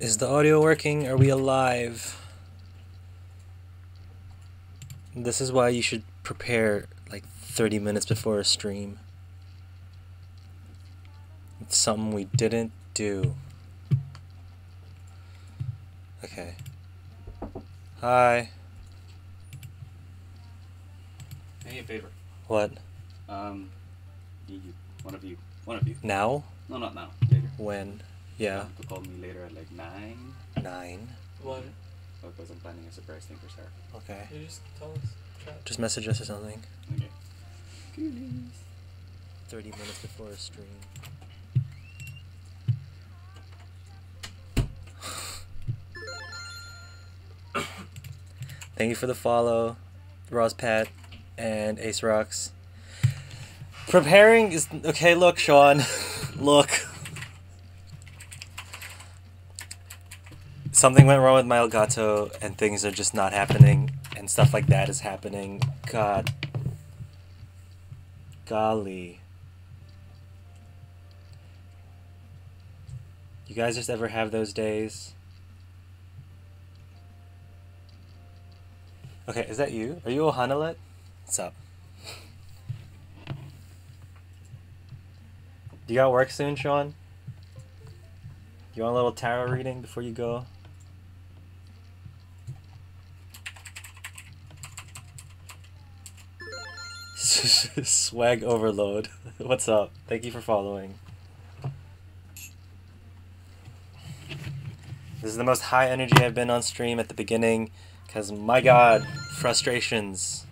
Is the audio working? Are we alive? This is why you should prepare like 30 minutes before a stream. It's something we didn't do. Okay. Hi. Do me a favor. What? You. One of you. Now? No, not now. Later. When? Yeah. To call me later at like 9. 9. What? Because I'm planning a surprise thing for Sarah. Okay. You just tell us. Chat. Just message us or something. Okay. Goodies. 30 minutes before a stream. Thank you for the follow, Rospat and Ace Rocks. Preparing is okay. Look, Sean, look. Something went wrong with my Elgato, and things are just not happening, and stuff like that is happening. God, golly. You guys just ever have those days? Okay, is that you? Are you Ohanalet? What's up? You got work soon, Sean? You want a little tarot reading before you go? Swag overload. What's up? Thank you for following. This is the most high energy I've been on stream at the beginning, because my god, frustrations.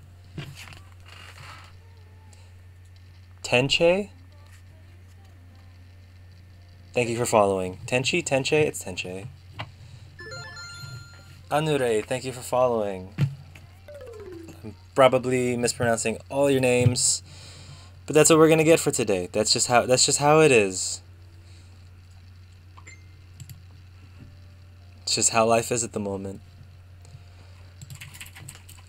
Tenche? Thank you for following. Tenchi? Tenche? It's Tenche. Anure, thank you for following. I'm probably mispronouncing all your names, but that's what we're gonna get for today. That's just how it is. It's just how life is at the moment.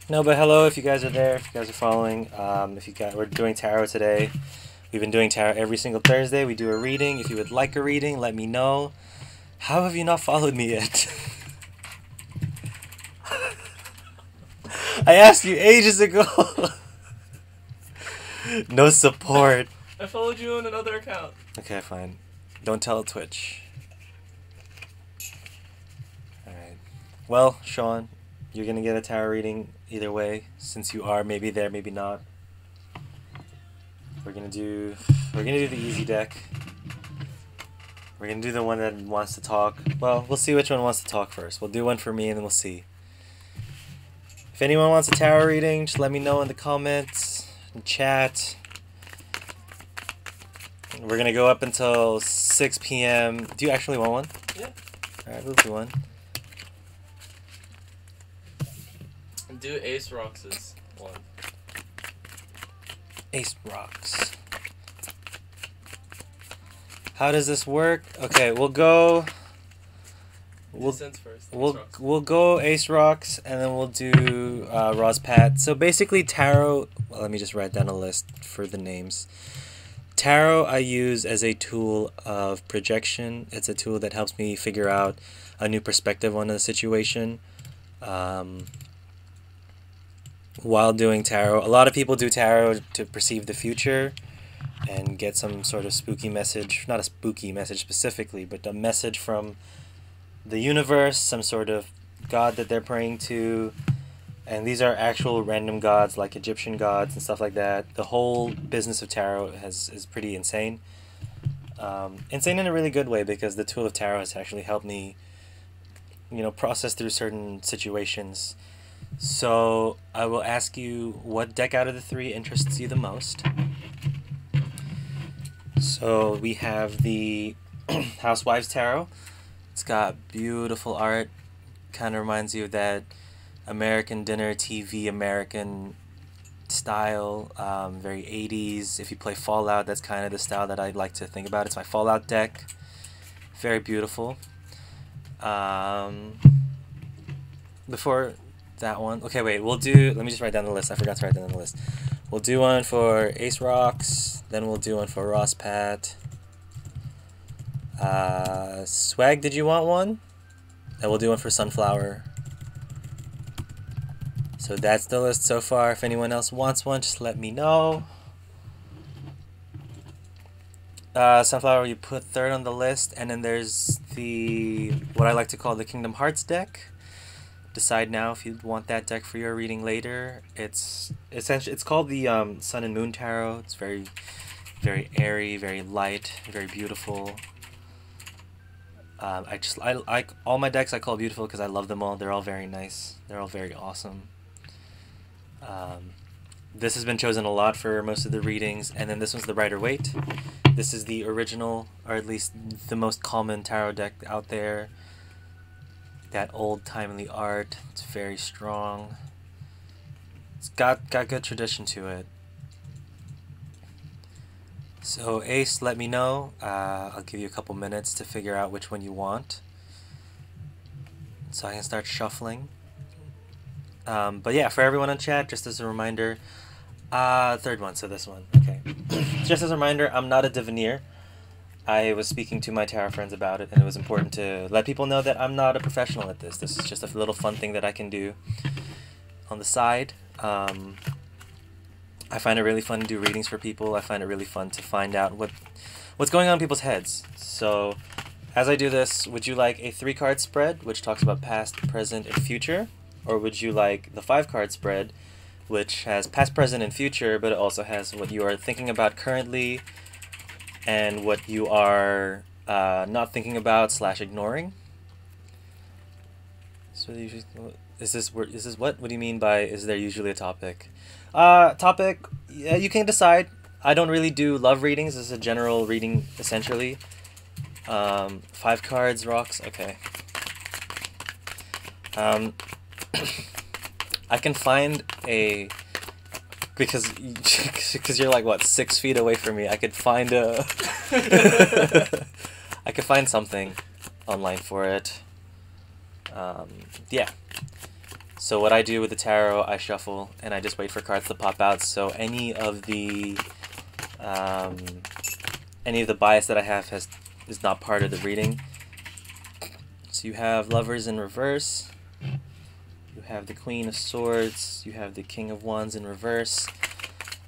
No, but hello if you guys are there, if you guys are following. We're doing tarot today. We've been doing tarot every single Thursday. We do a reading. If you would like a reading, let me know. How have you not followed me yet? I asked you ages ago. No support. I followed you on another account. Okay, fine. Don't tell Twitch. Alright. Well, Sean, you're gonna get a tarot reading either way, since you are maybe there, maybe not. We're gonna do the easy deck. We're gonna do the one that wants to talk. Well, we'll see which one wants to talk first. We'll do one for me and then we'll see. If anyone wants a tarot reading, just let me know in the comments, in chat. We're gonna go up until 6 p.m. Do you actually want one? Yeah. Alright, we'll do one. Do Ace Rocks' one. Ace Rocks. How does this work? Okay, we'll go. Since first. We'll go Ace Rocks and then we'll do Rospat. So basically tarot. Well, let me just write down a list for the names. Tarot I use as a tool of projection. It's a tool that helps me figure out a new perspective on a situation. While doing tarot, a lot of people do tarot to perceive the future and get some sort of spooky message. Not a spooky message specifically, but a message from the universe, some sort of god that they're praying to. And these are actual random gods like Egyptian gods and stuff like that. The whole business of tarot is pretty insane. Insane in a really good way, because the tool of tarot has actually helped me, process through certain situations. So I will ask you what deck out of the 3 interests you the most. So we have the Housewives Tarot. It's got beautiful art. Kind of reminds you of that American dinner TV, American style, very 80s. If you play Fallout, that's kind of the style that I like to think about. It's my Fallout deck. Very beautiful. Before that one, okay, wait, let me just write down the list. I forgot to write down the list. We'll do one for Ace Rocks, then we'll do one for Rospat. Swag, did you want one? And we'll do one for Sunflower. So that's the list so far. If anyone else wants one, just let me know. Sunflower, you put third on the list, and then there's the what I like to call the Kingdom Hearts deck. Decide now if you want that deck for your reading later. It's essentially called the Sun and Moon Tarot. It's very, very airy, very light, very beautiful. I like all my decks. I call beautiful because I love them all. They're all very nice. They're all very awesome. This has been chosen a lot for most of the readings, and then this one's the Rider-Waite. This is the original, or at least the most common tarot deck out there. That old timely art. It's very strong. It's got good tradition to it. So Ace, let me know. I'll give you a couple minutes to figure out which one you want, so I can start shuffling. But yeah, for everyone on chat, just as a reminder, third one, so this one, okay. Just as a reminder, I'm not a diviner. I was speaking to my tarot friends about it, and it was important to let people know that I'm not a professional at this. This is just a little fun thing that I can do on the side. I find it really fun to do readings for people. I find it really fun to find out what's going on in people's heads. So, as I do this, would you like a 3-card spread, which talks about past, present, and future? Or would you like the 5-card spread, which has past, present, and future, but it also has what you are thinking about currently, and what you are not thinking about / ignoring? So usually, is this what? What do you mean by is there usually a topic? Topic, yeah, you can decide. I don't really do love readings. This is a general reading, essentially. 5 cards, rocks, okay. I can find a... Because you're like, what, 6 feet away from me, I could find a... I could find something online for it. Yeah. So what I do with the tarot, I shuffle, and I just wait for cards to pop out, so any of the bias that I have is not part of the reading. So you have Lovers in reverse, you have the Queen of Swords, you have the King of Wands in reverse.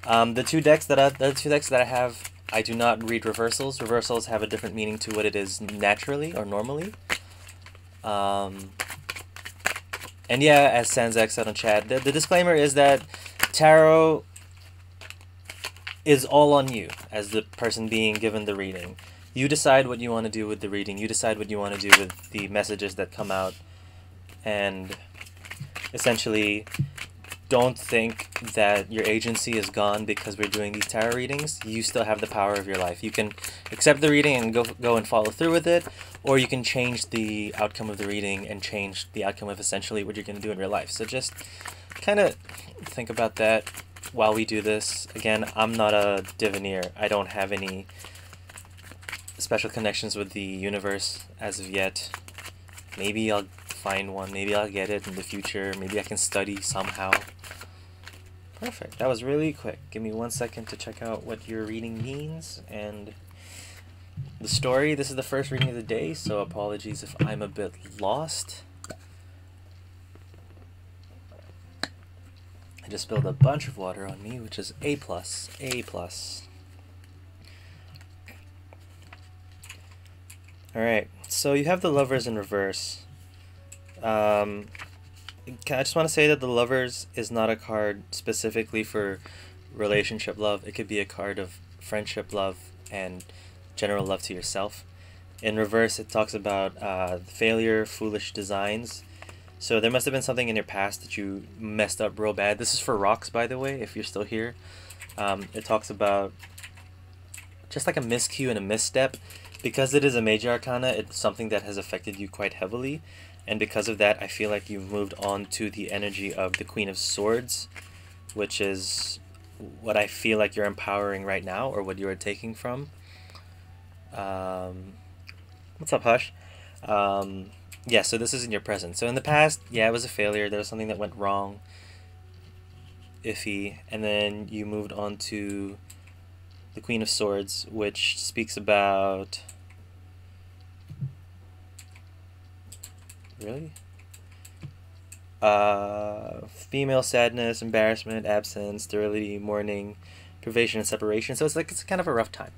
The two decks that I have, I do not read reversals. Reversals have a different meaning to what it is naturally or normally. And yeah, as Sanzak said on chat, the disclaimer is that tarot is all on you as the person being given the reading. You decide what you want to do with the reading. You decide what you want to do with the messages that come out. And essentially, don't think that your agency is gone because we're doing these tarot readings. You still have the power of your life. You can accept the reading and go and follow through with it, or you can change the outcome of the reading and change the outcome of essentially what you're going to do in real life. So just kind of think about that while we do this. Again, I'm not a diviner. I don't have any special connections with the universe as of yet. Maybe I'll find one. Maybe I'll get it in the future. Maybe I can study somehow. Perfect. That was really quick. Give me 1 second to check out what your reading means and the story. This is the first reading of the day, so apologies if I'm a bit lost. I just spilled a bunch of water on me, which is A+. A+. Alright, so you have the Lovers in reverse. I just want to say that the Lovers is not a card specifically for relationship love. It could be a card of friendship love and general love to yourself. In reverse, it talks about failure, foolish designs. So there must have been something in your past that you messed up real bad. This is for rocks, by the way, if you're still here. It talks about just like a miscue and a misstep. Because it is a major arcana, it's something that has affected you quite heavily. And because of that, I feel like you've moved on to the energy of the Queen of Swords, which is what I feel like you're empowering right now, or what you are taking from. What's up, Hush? Yeah, so this is in your present. So in the past, yeah, it was a failure. There was something that went wrong, iffy, and then you moved on to the Queen of Swords, which speaks about Really? Female sadness, embarrassment, absence, sterility, mourning, privation, and separation. So it's kind of a rough time.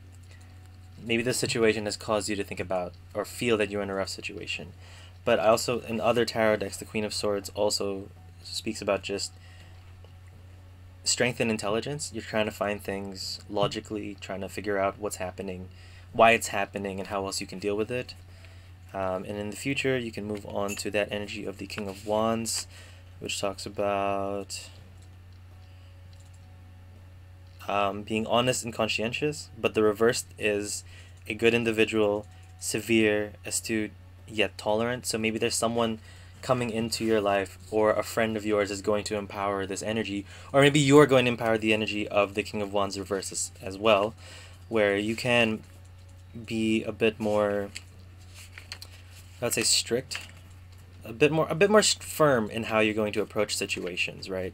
Maybe this situation has caused you to think about or feel that you're in a rough situation. But I also, in other tarot decks, the Queen of Swords also speaks about just strength and intelligence. You're trying to find things logically, trying to figure out what's happening, why it's happening, and how else you can deal with it. And in the future, you can move on to that energy of the King of Wands, which talks about being honest and conscientious, but the reverse is a good individual, severe, astute, yet tolerant. So maybe there's someone coming into your life, or a friend of yours is going to empower this energy, or maybe you're going to empower the energy of the King of Wands reverse as well, where you can be a bit more, I would say, strict, a bit more firm in how you're going to approach situations, right?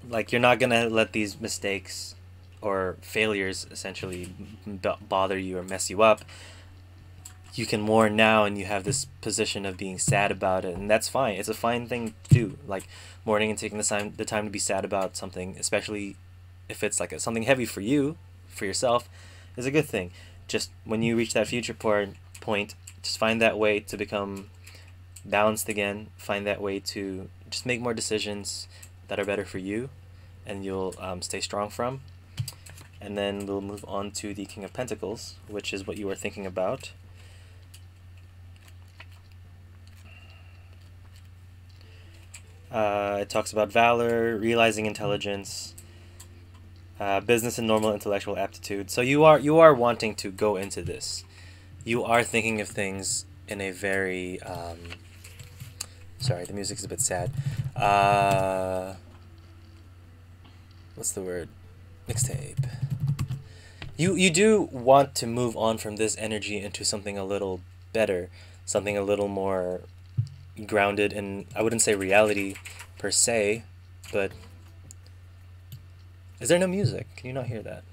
Like, you're not gonna let these mistakes or failures essentially bother you or mess you up. You can mourn now, and you have this position of being sad about it, and that's fine. It's a fine thing to do, like mourning and taking the time to be sad about something, especially if it's like something heavy for you, for yourself, is a good thing. Just when you reach that future point, just find that way to become balanced again. Find that way to just make more decisions that are better for you, and you'll stay strong from. And then we'll move on to the King of Pentacles, which is what you were thinking about. It talks about valor, realizing intelligence, business and normal intellectual aptitude. So you are wanting to go into this. You are thinking of things in a very sorry, the music's a bit sad. What's the word? Mixtape. You do want to move on from this energy into something a little better, something a little more grounded in, I wouldn't say reality per se, but is there no music? Can you not hear that?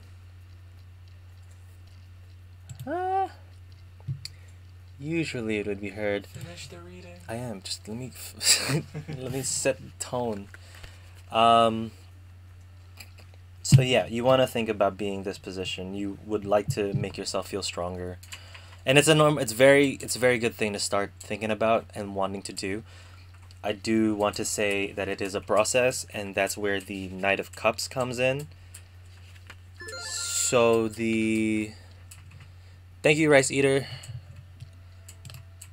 Usually it would be heard. Finish the reading. I am. Just let me let me set the tone. So yeah, you want to think about being this position. You would like to make yourself feel stronger, and it's a very good thing to start thinking about and wanting to do. I do want to say that it is a process, and that's where the Knight of Cups comes in. So thank you, Rice Eater.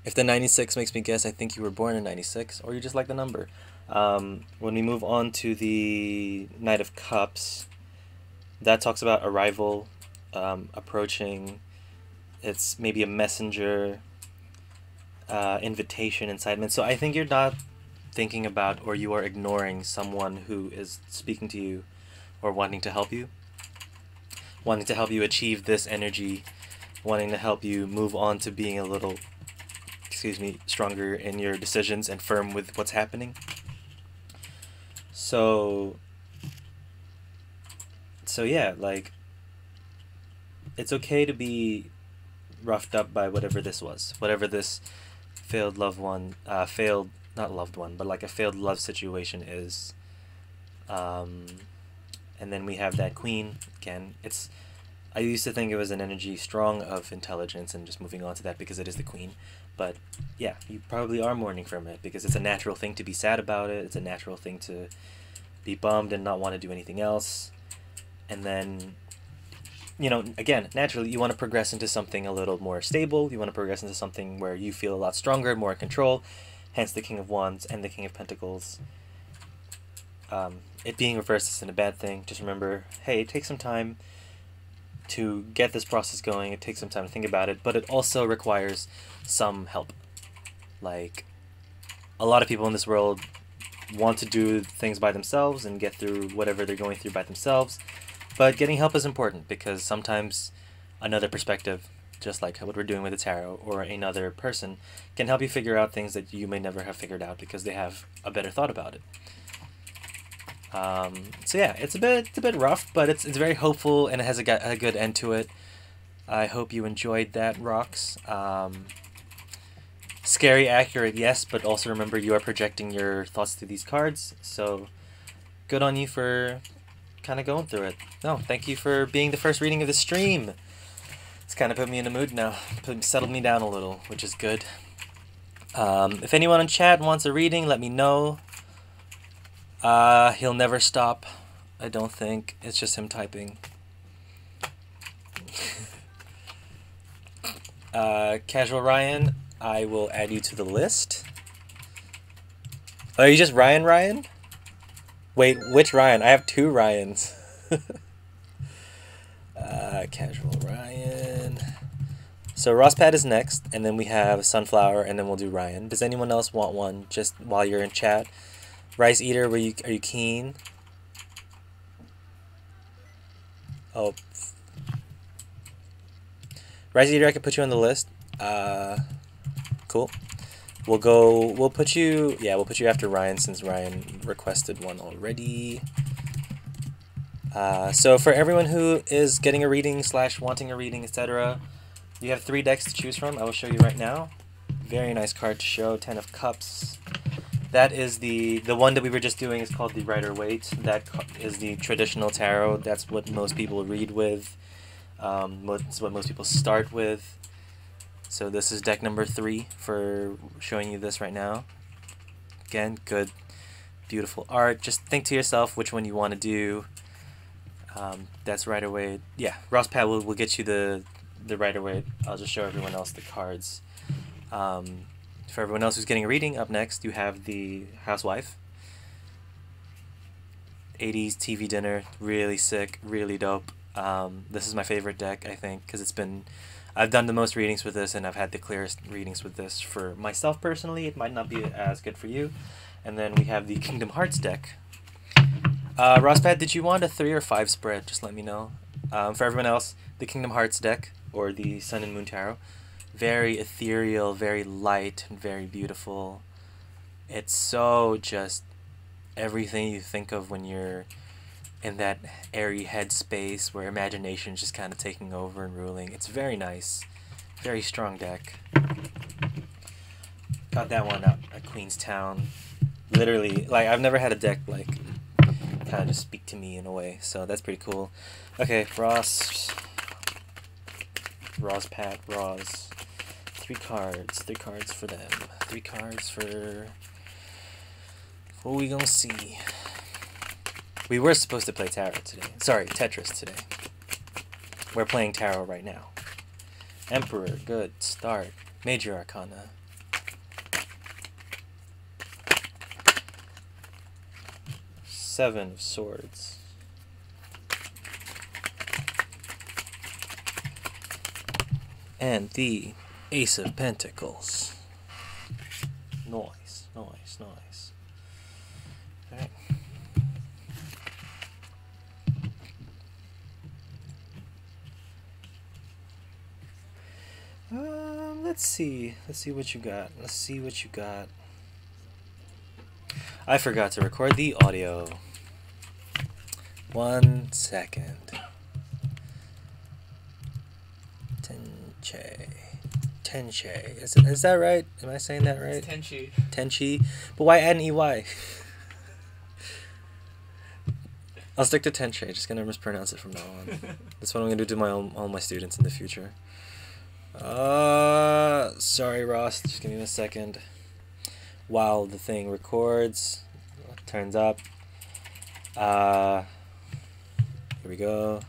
If the 96 makes me guess, I think you were born in 96, or you just like the number. When we move on to the Knight of Cups, that talks about arrival, approaching. It's maybe a messenger, invitation, incitement. So I think you're not thinking about, or you are ignoring someone who is speaking to you or wanting to help you achieve this energy, wanting to help you move on to being a little, stronger in your decisions and firm with what's happening. So yeah, like, it's okay to be roughed up by whatever this was, whatever this failed loved one, not loved one, but like a failed love situation is. And then we have that Queen again. I used to think it was an energy strong of intelligence and just moving on to that because it is the Queen. But yeah, you probably are mourning from it because it's a natural thing to be sad about it. It's a natural thing to be bummed and not want to do anything else. And then, again, naturally, you want to progress into something a little more stable. You want to progress into something where you feel a lot stronger, more in control. Hence the King of Wands and the King of Pentacles. It being reversed isn't a bad thing. Just remember, hey, it takes some time to get this process going. It takes some time to think about it, but it also requires some help. Like, a lot of people in this world want to do things by themselves and get through whatever they're going through by themselves, but getting help is important because sometimes another perspective, just like what we're doing with the tarot, or another person can help you figure out things that you may never have figured out because they have a better thought about it. So yeah, it's a bit rough, but it's very hopeful, and it has a good end to it. I hope you enjoyed that, Rocks. Scary accurate, yes, but also remember you are projecting your thoughts through these cards, so good on you for kind of going through it. No, thank you for being the first reading of the stream. It's kind of put me in a mood now, settled me down a little, which is good. If anyone in chat wants a reading, let me know. He'll never stop, I don't think. It's just him typing. Casual Ryan, I will add you to the list. Are you just Ryan? Wait, which Ryan? I have two Ryans. Casual Ryan. So Rosspad is next, and then we have Sunflower, and then we'll do Ryan. Does anyone else want one just while you're in chat? Rice Eater, are you keen? Oh. Rice Eater, I could put you on the list. Cool. We'll put you after Ryan since Ryan requested one already. So for everyone who is getting a reading / wanting a reading, etc., you have 3 decks to choose from. I will show you right now. Very nice card to show, 10 of Cups. That is the one that we were just doing is called the Rider-Waite. That is the traditional tarot. That's what most people read with. That's what most people start with. So this is deck number 3 for showing you this right now. Again, good, beautiful art. Just think to yourself which one you want to do. That's Rider-Waite. Yeah, Rosspad will get you the Rider-Waite. I'll just show everyone else the cards. For everyone else who's getting a reading, up next you have the Housewife. 80s TV dinner, really sick, really dope. This is my favorite deck, I think, because I've done the most readings with this, and I've had the clearest readings with this for myself personally. It might not be as good for you. And then we have the Kingdom Hearts deck. Rosspad, did you want a 3 or 5 spread? Just let me know. For everyone else, the Kingdom Hearts deck, or the Sun and Moon Tarot. Very ethereal, very light, and very beautiful. It's so just everything you think of when you're in that airy headspace where imagination is just kind of taking over and ruling. It's very nice. Very strong deck. Got that one out at Queenstown. Literally, like, I've never had a deck, like, kind of just speak to me in a way, so that's pretty cool. Okay, Ross, Pat, 3 cards for them. 3 cards for what we gonna see. We were supposed to play tarot today. Sorry, Tetris today. We're playing tarot right now. Emperor, good start. Major Arcana. Seven of Swords. And the Ace of Pentacles. Nice. Alright. Let's see what you got. I forgot to record the audio. 1 second. Tenche. Is that right? Am I saying that right? It's Tenchi. Tenchi. But why add an EY? I'll stick to Tenche. Just gonna mispronounce it from now on. That's what I'm gonna do to all my students in the future. Sorry, Ross. Just give me a second. While the thing records, turns up. Here we go.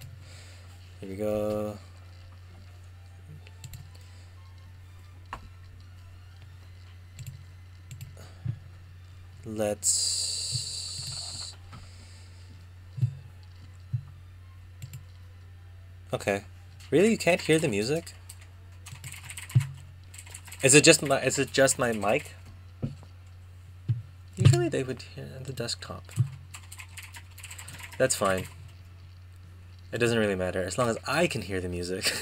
Let's... Okay. Really? You can't hear the music? Is it just my mic? Usually they would hear the desktop. That's fine. It doesn't really matter as long as I can hear the music.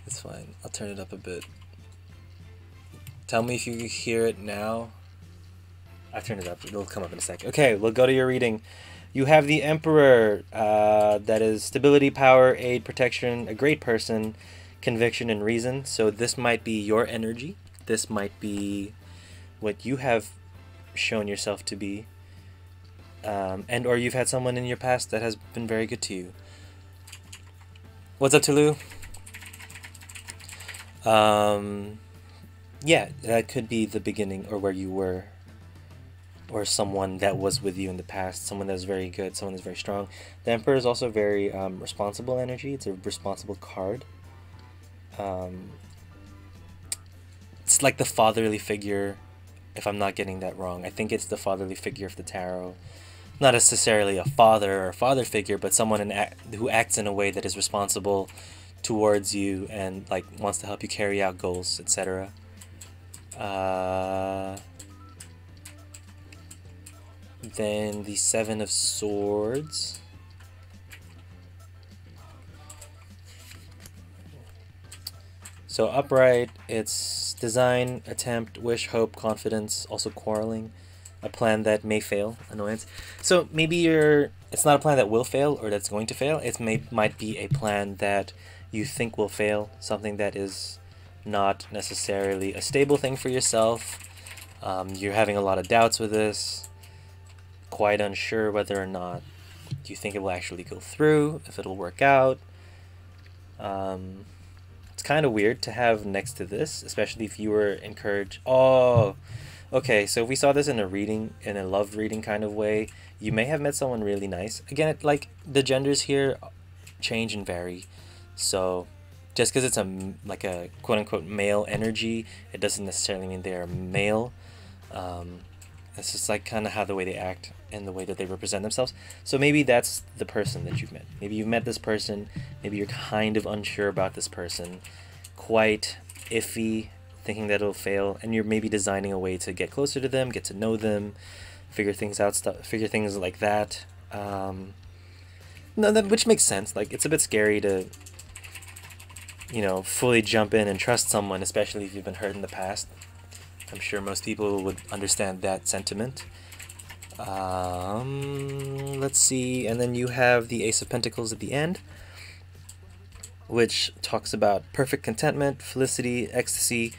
It's fine. I'll turn it up a bit. Tell me if you hear it now. I've turned it up. It'll come up in a sec. Okay, we'll go to your reading. You have the Emperor. That is stability, power, aid, protection, a great person, conviction, and reason. So this might be your energy. This might be what you have shown yourself to be. And or you've had someone in your past that has been very good to you. What's up, Tulu? Yeah, that could be the beginning or where you were, or someone that was with you in the past, someone that was very good, someone that's very strong. The Emperor is also very responsible energy. It's a responsible card. It's like the fatherly figure, if I'm not getting that wrong. I think it's the fatherly figure of the tarot. Not necessarily a father or a father figure, but someone who acts in a way that is responsible towards you and like wants to help you carry out goals, etc. Then the Seven of Swords. So upright, it's design, attempt, wish, hope, confidence, also quarreling, a plan that may fail, annoyance. So maybe it's not a plan that will fail or that's going to fail. It might be a plan that you think will fail, something that is not necessarily a stable thing for yourself. You're having a lot of doubts with this, quite unsure whether or not you think it will actually go through, if it'll work out. It's kind of weird to have next to this, especially if you were encouraged. Oh, okay, so if we saw this in a reading, in a love reading kind of way, you may have met someone really nice. Again, like the genders here change and vary. So just because it's like a quote-unquote male energy, it doesn't necessarily mean they're male. It's just like kind of how the way they act and the way that they represent themselves. So maybe that's the person that you've met. Maybe you've met this person, maybe you're kind of unsure about this person, quite iffy, thinking that it'll fail, and you're maybe designing a way to get closer to them, get to know them, figure things out, figure things like that. Which makes sense. Like, it's a bit scary to, you know, fully jump in and trust someone, especially if you've been hurt in the past. I'm sure most people would understand that sentiment. Let's see, and then you have the Ace of Pentacles at the end, which talks about perfect contentment, felicity, ecstasy,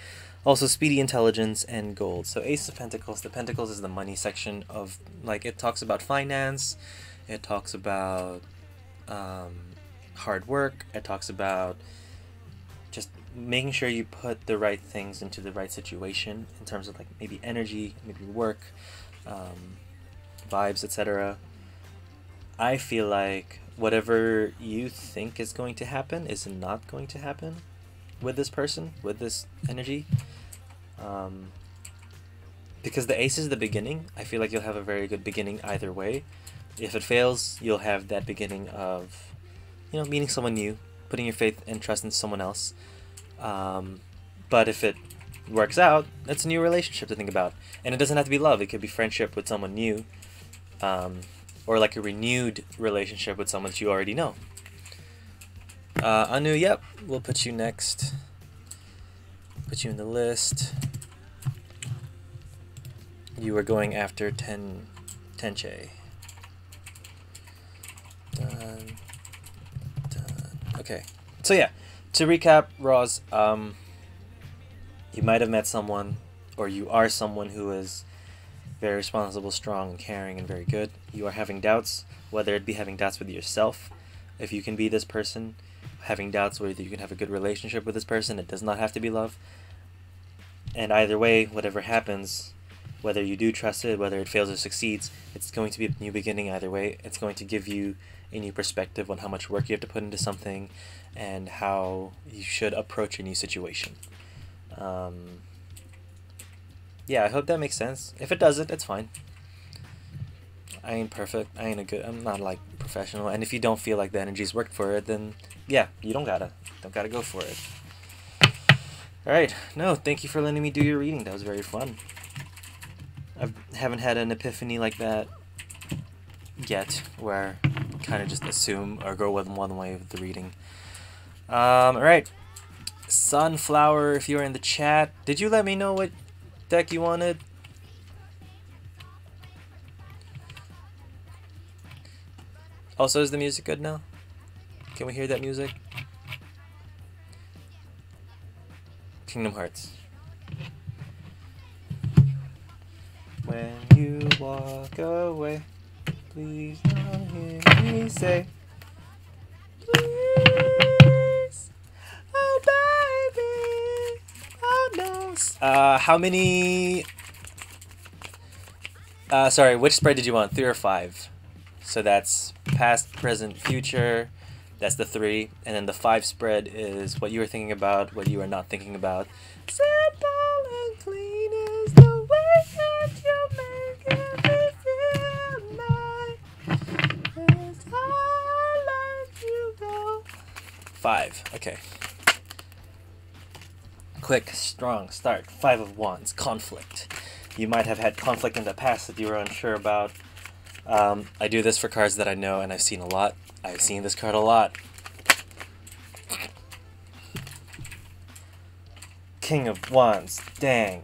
also speedy intelligence, and gold. So Ace of Pentacles, the Pentacles is the money section of, like, it talks about finance, it talks about hard work, it talks about just making sure you put the right things into the right situation in terms of like maybe energy, maybe work, vibes, etc. I feel like whatever you think is going to happen is not going to happen with this person, with this energy. Because the ace is the beginning, I feel like you'll have a very good beginning either way. If it fails, you'll have that beginning of, you know, meeting someone new, putting your faith and trust in someone else. But if it works out, that's a new relationship to think about. And it doesn't have to be love, it could be friendship with someone new. Or like a renewed relationship with someone that you already know. Anu, yep, we'll put you next. Put you in the list. You were going after Tenche. Done. Okay. So yeah, to recap, Roz, you might have met someone, or you are someone who is very responsible, strong, and caring, and very good. You are having doubts, whether it be having doubts with yourself, if you can be this person, having doubts whether you can have a good relationship with this person. It does not have to be love. And either way, whatever happens, whether you do trust it, whether it fails or succeeds, it's going to be a new beginning either way. It's going to give you a new perspective on how much work you have to put into something and how you should approach a new situation. Yeah, I hope that makes sense. If it doesn't, it's fine. I ain't perfect. I'm not like professional. And if you don't feel like the energy's worked for it, then yeah, you don't gotta go for it. Alright, no, thank you for letting me do your reading. That was very fun. I haven't had an epiphany like that yet, where I kind of just assume or go with one way with the reading. Alright. Sunflower, if you are in the chat, did you let me know what deck you wanted? Also, is the music good now? Can we hear that music? Kingdom Hearts. When you walk away, please don't hear me say, please, oh baby, oh no. How many? Sorry, which spread did you want? 3 or 5? So that's past, present, future. That's the 3, and then the 5 spread is what you were thinking about, what you are not thinking about. Simple and clean is the way that you make me feel like as I let you go. 5. Okay. Quick, strong start. 5 of Wands. Conflict. You might have had conflict in the past that you were unsure about. I do this for cards that I know and I've seen a lot. I've seen this card a lot. King of Wands. Dang.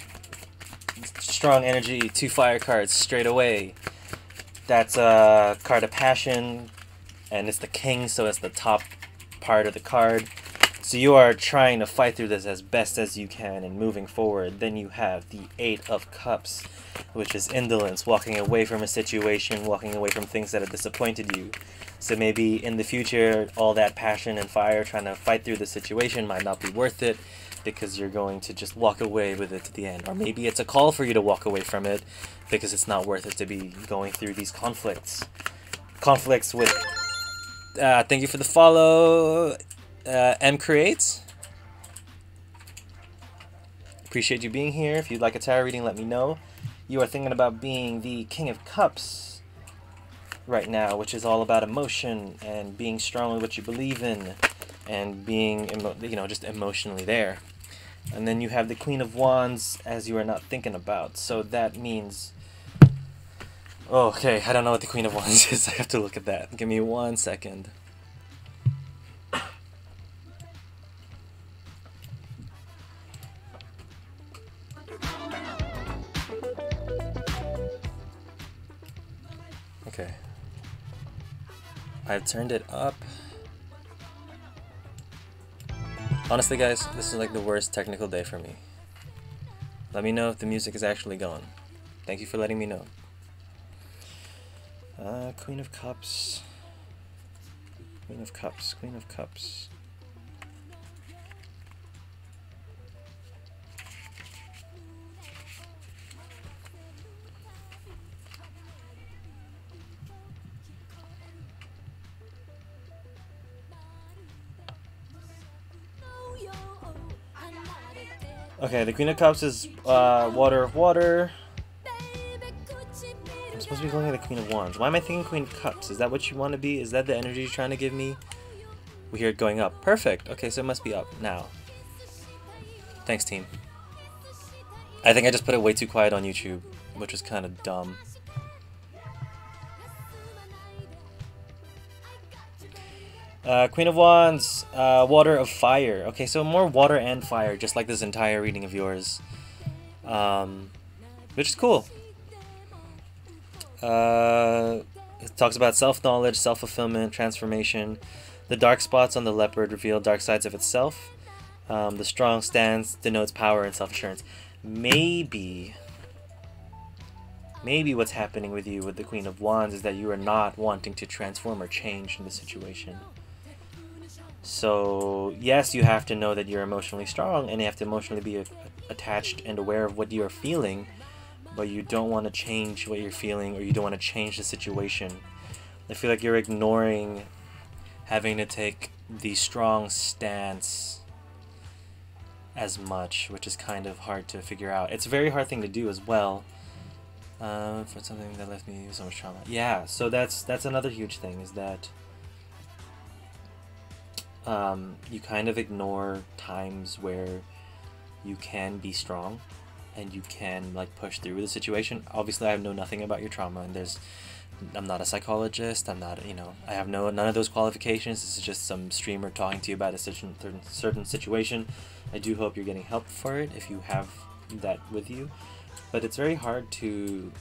Strong energy. 2 fire cards straight away. That's a card of passion. And it's the king, so it's the top part of the card. So you are trying to fight through this as best as you can and moving forward. Then you have the 8 of Cups, which is indolence, walking away from a situation, walking away from things that have disappointed you. So maybe in the future, all that passion and fire trying to fight through the situation might not be worth it because you're going to just walk away with it to the end. Or maybe it's a call for you to walk away from it because it's not worth it to be going through these conflicts. Conflicts with... thank you for the follow, M Creates. Appreciate you being here. If you'd like a tarot reading, let me know. You are thinking about being the King of Cups right now, which is all about emotion and being strong with what you believe in and being, just emotionally there. And then you have the Queen of Wands as you are not thinking about. So that means... Oh, okay, I don't know what the Queen of Wands is. I have to look at that. Give me 1 second. Okay. I've turned it up. Honestly, guys, this is like the worst technical day for me. Let me know if the music is actually gone. Thank you for letting me know. Queen of Cups. Queen of Cups. Queen of Cups. Okay, the Queen of Cups is water of water. I'm supposed to be looking at the Queen of Wands. Why am I thinking Queen of Cups? Is that what you want to be? Is that the energy you're trying to give me? We hear it going up. Perfect. Okay, so it must be up now. Thanks, team. I think I just put it way too quiet on YouTube, which was kind of dumb. Queen of Wands, water of fire. Okay, so more water and fire, just like this entire reading of yours. Which is cool. It talks about self-knowledge, self-fulfillment, transformation. The dark spots on the leopard reveal dark sides of itself. The strong stance denotes power and self-assurance. Maybe what's happening with you with the Queen of Wands is that you are not wanting to transform or change in the situation. So, yes, you have to know that you're emotionally strong and you have to emotionally be attached and aware of what you're feeling, but you don't want to change what you're feeling or you don't want to change the situation. I feel like you're ignoring having to take the strong stance as much, which is kind of hard to figure out. It's a very hard thing to do as well. For something that left me so much trauma. Yeah, so that's another huge thing, is that you kind of ignore times where you can be strong and you can like push through the situation. Obviously, I know nothing about your trauma, and I'm not a psychologist. I'm not, I have none of those qualifications. This is just some streamer talking to you about a certain situation. I do hope you're getting help for it if you have that with you, but it's very hard to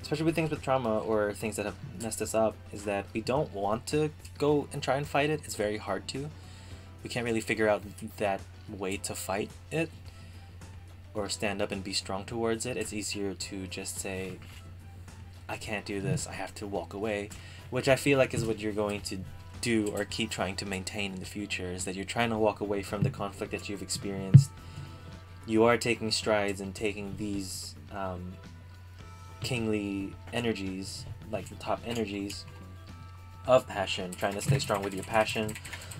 especially with things with trauma or things that have messed us up, is that we don't want to go and try and fight it. It's very hard to. We can't really figure out that way to fight it or stand up and be strong towards it. It's easier to just say, I can't do this, I have to walk away, which I feel like is what you're going to do or keep trying to maintain in the future, is that you're trying to walk away from the conflict that you've experienced. You are taking strides and taking these kingly energies, like the top energies of passion, trying to stay strong with your passion,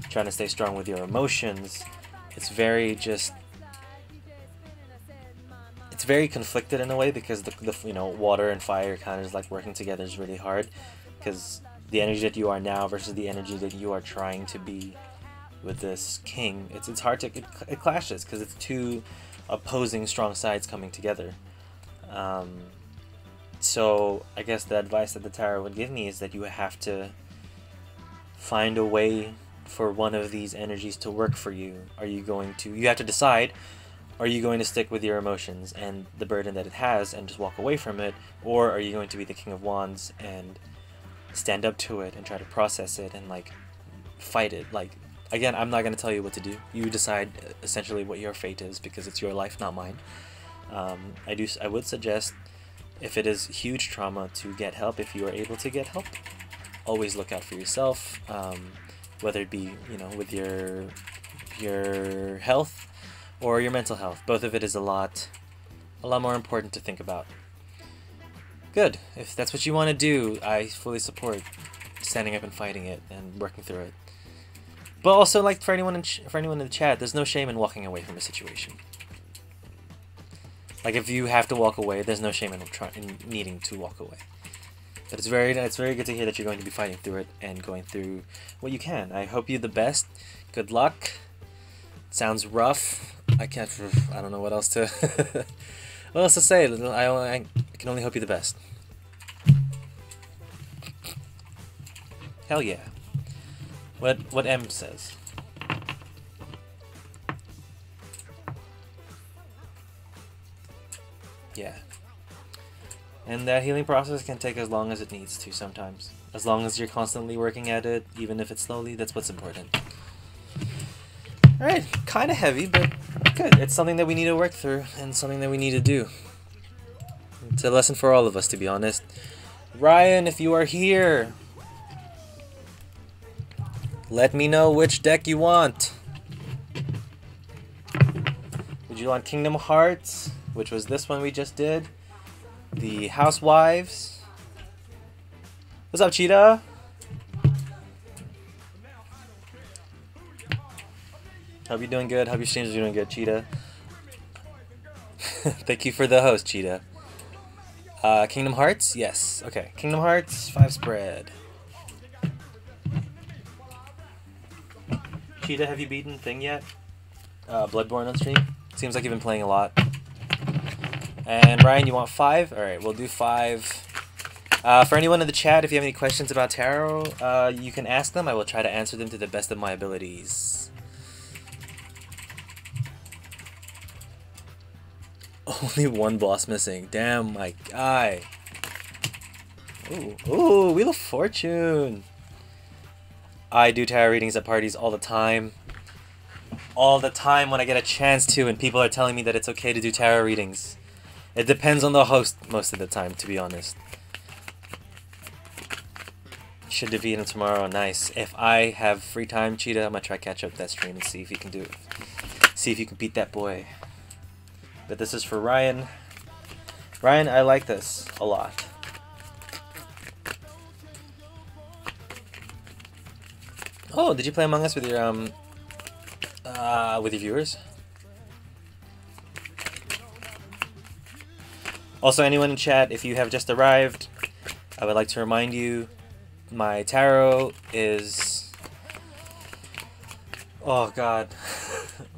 trying to stay strong with your emotions. It's very it's very conflicted in a way, because the you know, water and fire kind of is like working together is really hard, because the energy that you are now versus the energy that you are trying to be with this king, it's hard to, it clashes because it's two opposing strong sides coming together. So I guess the advice that the tarot would give me is that you have to find a way for one of these energies to work for you. You have to decide, are you going to stick with your emotions and the burden that it has and just walk away from it, or are you going to be the King of Wands and stand up to it and try to process it and like fight it? Like, again, I'm not going to tell you what to do. You decide essentially what your fate is, because it's your life, not mine. I would suggest, if it is huge trauma, to get help if you are able to get help. Always look out for yourself, whether it be, you know, with your health or your mental health. Both of it is a lot more important to think about. Good. If that's what you want to do, I fully support standing up and fighting it and working through it. But also, like, for anyone in the chat, there's no shame in walking away from a situation. Like, if you have to walk away, there's no shame in needing to walk away. But it's very good to hear that you're going to be fighting through it and going through what you can. I hope you the best. Good luck. Sounds rough. I don't know what else to what else to say. I can only hope you the best. Hell yeah. What M says. Yeah. And that healing process can take as long as it needs to sometimes. As long as you're constantly working at it, even if it's slowly, that's what's important. Alright, kind of heavy, but good. It's something that we need to work through and something that we need to do. It's a lesson for all of us, to be honest. Ryan, if you are here, let me know which deck you want. Would you want Kingdom Hearts, which was this one we just did? The Housewives. What's up, Cheetah? Hope you're doing good. Hope your streams are doing good, Cheetah. Thank you for the host, Cheetah. Kingdom Hearts? Yes. Okay. Kingdom Hearts, 5 spread. Cheetah, have you beaten Thing yet? Bloodborne on stream? Seems like you've been playing a lot. And Ryan, you want 5? Alright, we'll do 5. For anyone in the chat, if you have any questions about tarot, you can ask them. I will try to answer them to the best of my abilities. Only one boss missing. Damn, my guy. Ooh, Wheel of Fortune. I do tarot readings at parties all the time. All the time when I get a chance to, and people are telling me that it's okay to do tarot readings. It depends on the host most of the time, to be honest. Should defeat him tomorrow. Nice. If I have free time, Cheetah, I'm gonna try catch up that stream and see if you can do it. See if you can beat that boy. But this is for Ryan. Ryan, I like this a lot. Oh, did you play Among Us with your viewers? Also, anyone in chat, if you have just arrived, I would like to remind you, my tarot is... Oh god,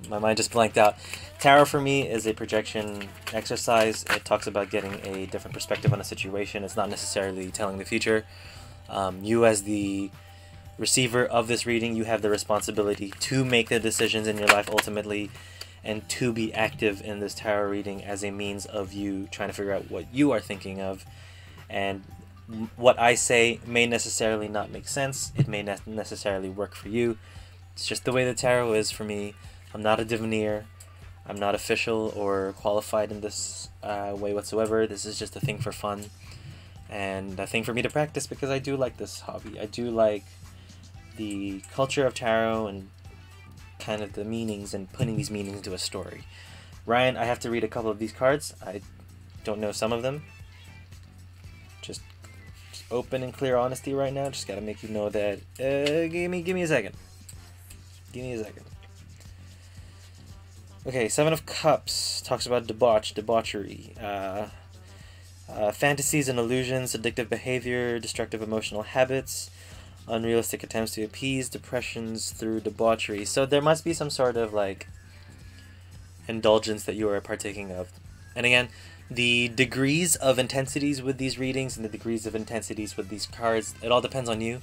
my mind just blanked out. Tarot for me is a projection exercise. It talks about getting a different perspective on a situation. It's not necessarily telling the future. You as the receiver of this reading, you have the responsibility to make the decisions in your life ultimately, and to be active in this tarot reading as a means of you trying to figure out what you are thinking of and what I say may necessarily not make sense. It may not necessarily work for you. It's just the way the tarot is for me. I'm not a diviner. I'm not official or qualified in this way whatsoever. This is just a thing for fun and a thing for me to practice because I do like this hobby. I do like the culture of tarot and kind of the meanings and putting these meanings into a story. Ryan, I have to read a couple of these cards. I don't know some of them. Just open and clear honesty right now. Just gotta make you know that. Give me a second. Give me a second. Okay, Seven of Cups talks about debauchery, fantasies and illusions, addictive behavior, destructive emotional habits, unrealistic attempts to appease depressions through debauchery. So there must be some sort of like indulgence that you are partaking of. And again, the degrees of intensities with these readings and the degrees of intensities with these cards, it all depends on you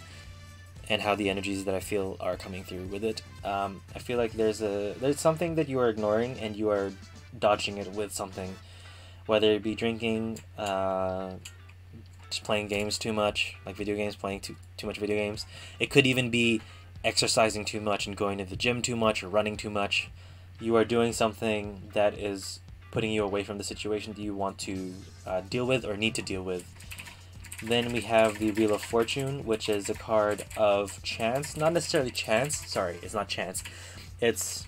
and how the energies that I feel are coming through with it. I feel like there's something that you are ignoring and you are dodging it with something, whether it be drinking, just playing games too much, like video games, playing too much video games. It could even be exercising too much and going to the gym too much or running too much. You are doing something that is putting you away from the situation that you want to deal with or need to deal with. Then we have the Wheel of Fortune, which is a card of chance. Not necessarily chance. Sorry, it's not chance. It's...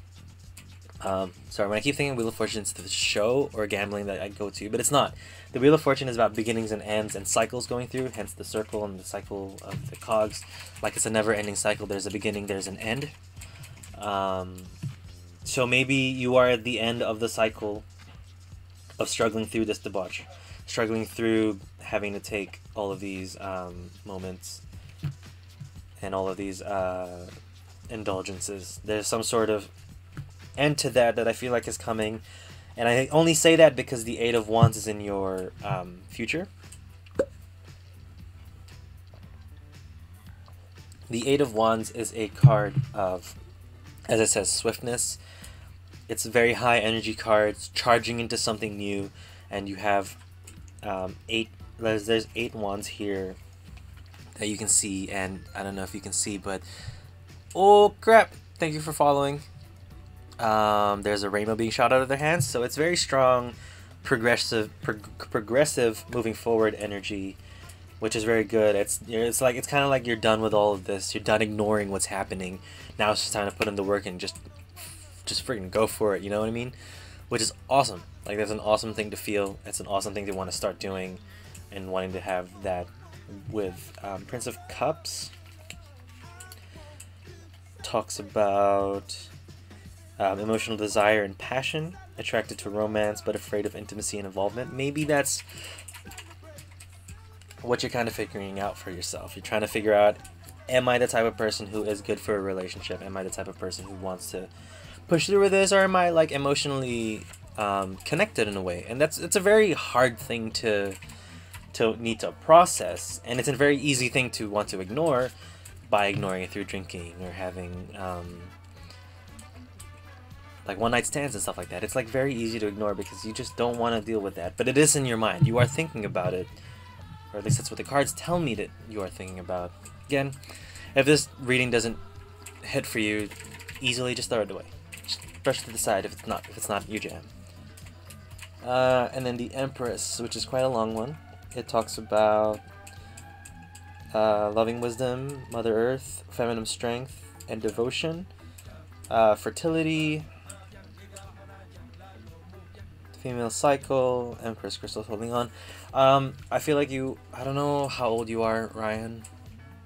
sorry, when I keep thinking Wheel of Fortune, it's the show or gambling that I go to, but it's not. The Wheel of Fortune is about beginnings and ends and cycles going through, hence the circle and the cycle of the cogs. Like it's a never-ending cycle. There's a beginning, there's an end. So maybe you are at the end of the cycle of struggling through this debauch. Struggling through having to take all of these moments and all of these indulgences. There's some sort of end to that I feel like is coming. And I only say that because the Eight of Wands is in your future. The Eight of Wands is a card of, as it says, swiftness. It's a very high energy card. It's charging into something new. And you have there's 8 wands here that you can see, and I don't know if you can see, but oh crap, thank you for following. There's a rainbow being shot out of their hands, so it's very strong, progressive moving forward energy, which is very good. It's kind of like you're done with all of this. You're done ignoring what's happening. Now it's just time to put in the work and just freaking go for it, you know what I mean? Which is awesome. Like, that's an awesome thing to feel. It's an awesome thing to want to start doing and wanting to have that with Prince of Cups. Talks about emotional desire and passion, attracted to romance but afraid of intimacy and involvement. Maybe that's what you're kind of figuring out for yourself. You're trying to figure out, am I the type of person who is good for a relationship? Am I the type of person who wants to push through with this, or am I like emotionally connected in a way? And it's a very hard thing to need to process, and it's a very easy thing to want to ignore by ignoring it through drinking or having like one night stands and stuff like that. It's like very easy to ignore because you just don't want to deal with that, but it is in your mind. You are thinking about it, or at least that's what the cards tell me that you are thinking about. Again, if this reading doesn't hit for you easily, just throw it away. Just brush it to the side if it's not your jam. And then the Empress, which is quite a long one. It talks about loving wisdom, Mother Earth, feminine strength and devotion, fertility, female cycle, Empress crystals holding on. I feel like I don't know how old you are, Ryan,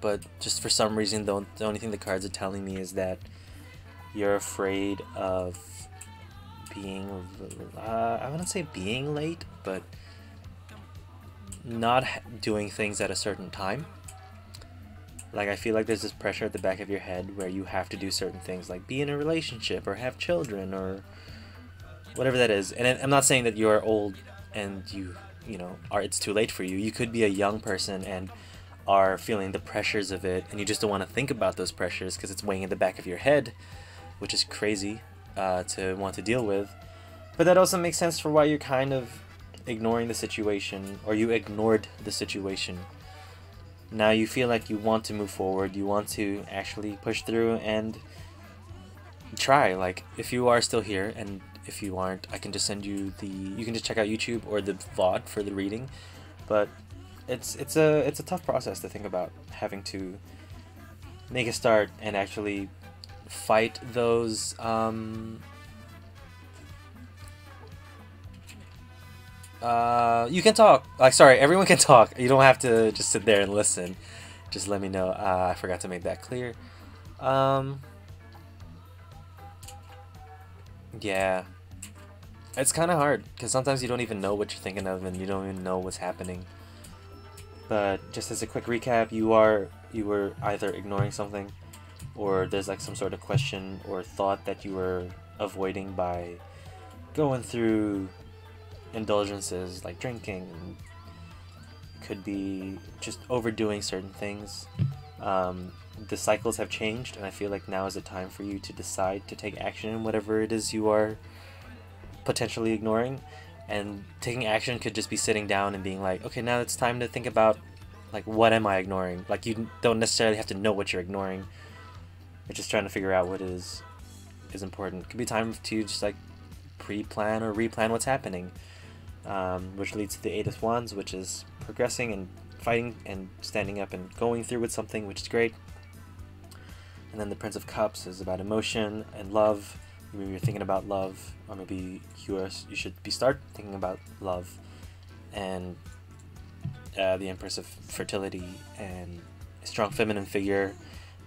but just for some reason the only thing the cards are telling me is that you're afraid of being, I wouldn't say being late, but not doing things at a certain time. Like, I feel like there's this pressure at the back of your head where you have to do certain things, like be in a relationship or have children or whatever that is. And I'm not saying that you are old and you know, it's too late for you. You could be a young person and are feeling the pressures of it, and you just don't want to think about those pressures because it's weighing in the back of your head, which is crazy to want to deal with. But that also makes sense for why you're kind of ignoring the situation, or you ignored the situation. Now you feel like you want to move forward, you want to actually push through and try. Like, if you are still here, and if you aren't, I can just send you you can just check out YouTube or the VOD for the reading. But it's a tough process to think about, having to make a start and actually fight those you can talk. Like, sorry, everyone can talk. You don't have to just sit there and listen. Just let me know. I forgot to make that clear. Yeah. It's kind of hard, because sometimes you don't even know what you're thinking of, and you don't even know what's happening. But just as a quick recap, you were either ignoring something, or there's like some sort of question or thought that you were avoiding by going through indulgences like drinking. Could be just overdoing certain things. The cycles have changed, and I feel like now is the time for you to decide to take action in whatever it is you are potentially ignoring. And taking action could just be sitting down and being like, okay, now it's time to think about, like, what am I ignoring? Like, you don't necessarily have to know what you're ignoring. You're just trying to figure out what is important. It could be time to just like pre-plan or replan what's happening, which leads to the Eight of Wands, which is progressing and fighting and standing up and going through with something, which is great. And then the Prince of Cups is about emotion and love. Maybe you're thinking about love, or maybe you should start thinking about love. And the Empress of Fertility and a strong feminine figure.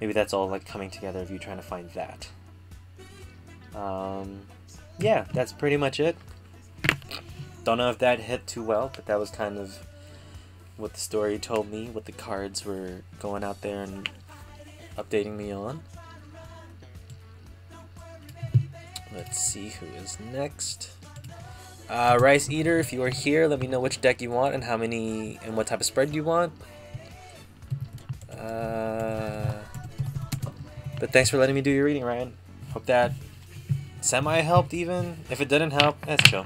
Maybe that's all like coming together of you trying to find that. Yeah, that's pretty much it. Don't know if that hit too well, but that was kind of what the story told me, what the cards were going out there and updating me on. Let's see who is next. Rice Eater, if you are here, let me know which deck you want and how many and what type of spread you want. But thanks for letting me do your reading, Ryan. Hope that semi helped even. If it didn't help, that's chill.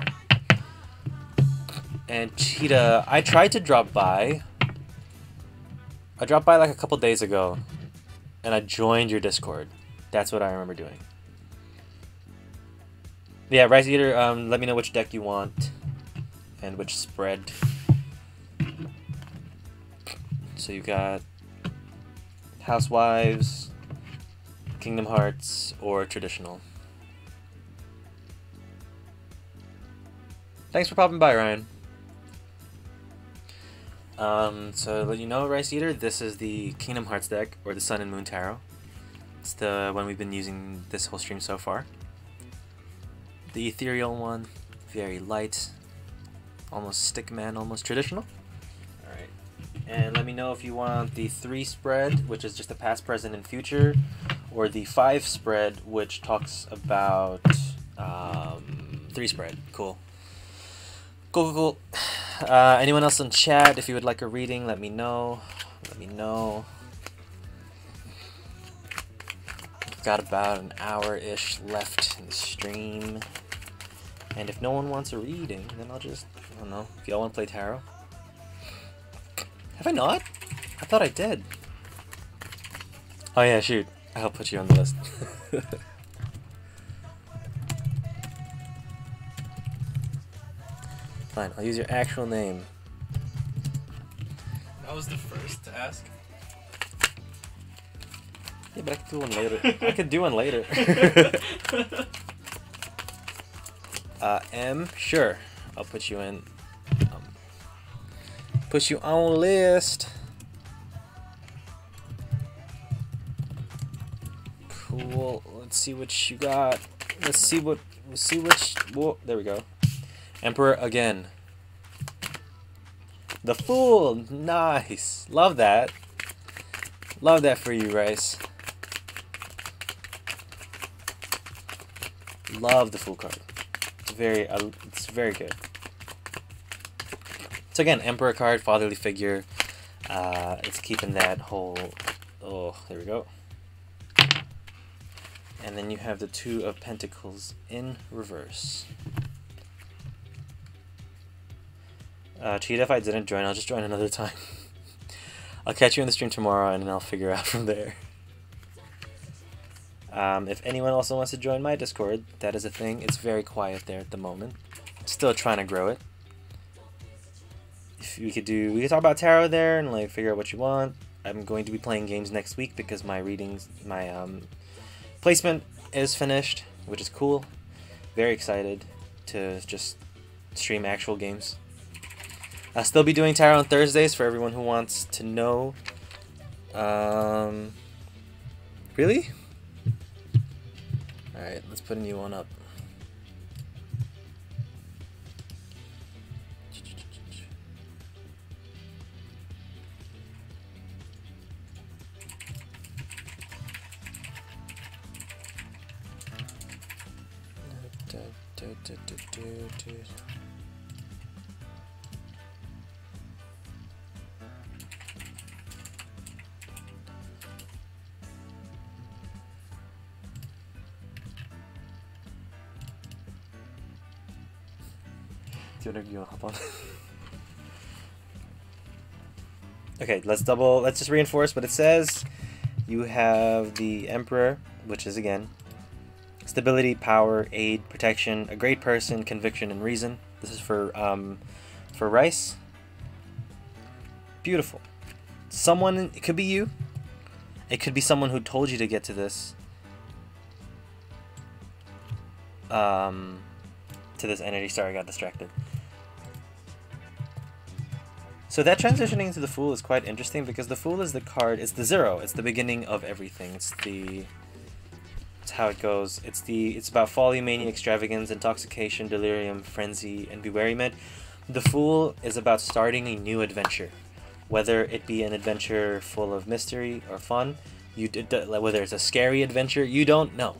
And Cheetah, I tried to drop by. I dropped by like a couple days ago, and I joined your Discord. That's what I remember doing. Yeah, Rice Eater, let me know which deck you want and which spread. So you got Housewives, Kingdom Hearts, or traditional. Thanks for popping by, Ryan. So to let you know, Rice Eater, this is the Kingdom Hearts deck, or the Sun and Moon Tarot. It's the one we've been using this whole stream so far. The ethereal one, very light, almost stickman, almost traditional. Alright, and let me know if you want the 3 spread, which is just the past, present, and future, or the 5 spread, which talks about 3 spread. Cool. Cool. Anyone else in chat, if you would like a reading, let me know. Got about an hour-ish left in the stream. And if no one wants a reading, then I don't know, if y'all want to play tarot. Have I not? I thought I did. Oh yeah, shoot. I'll put you on the list. Fine, I'll use your actual name. I was the first to ask. Yeah, but I could do one later. I could do one later. M, sure. I'll put you in. Put you on list. Cool. Let's see what you got. Let's see which. Whoa, there we go. Emperor again. The Fool. Nice. Love that. Love that for you, Rice. Love the Fool card. It's very good. So again, Emperor card, fatherly figure. It's keeping that whole. Oh, there we go. And then you have the Two of Pentacles in reverse. Cheetah, if I didn't join, I'll just join another time. I'll catch you in the stream tomorrow, and then I'll figure out from there. If anyone also wants to join my Discord, that is a thing. It's very quiet there at the moment. Still trying to grow it. If we could talk about tarot there and like figure out what you want. I'm going to be playing games next week because my placement is finished, which is cool. Very excited to just stream actual games. I'll still be doing tarot on Thursdays for everyone who wants to know. Really? Alright, let's put a new one up. You wanna hop on? Okay, let's just reinforce what it says. You have the Emperor, which is again stability, power, aid, protection, a great person, conviction, and reason. This is for Rice. Beautiful. Someone, it could be you. It could be someone who told you to get to this. To this energy. Sorry, I got distracted. So that transitioning to the Fool is quite interesting because the Fool is the card, it's the zero, it's the beginning of everything. It's how it goes. It's about folly, mania, extravagance, intoxication, delirium, frenzy, and bewilderment. The Fool is about starting a new adventure, whether it be an adventure full of mystery or fun. Whether it's a scary adventure, you don't know.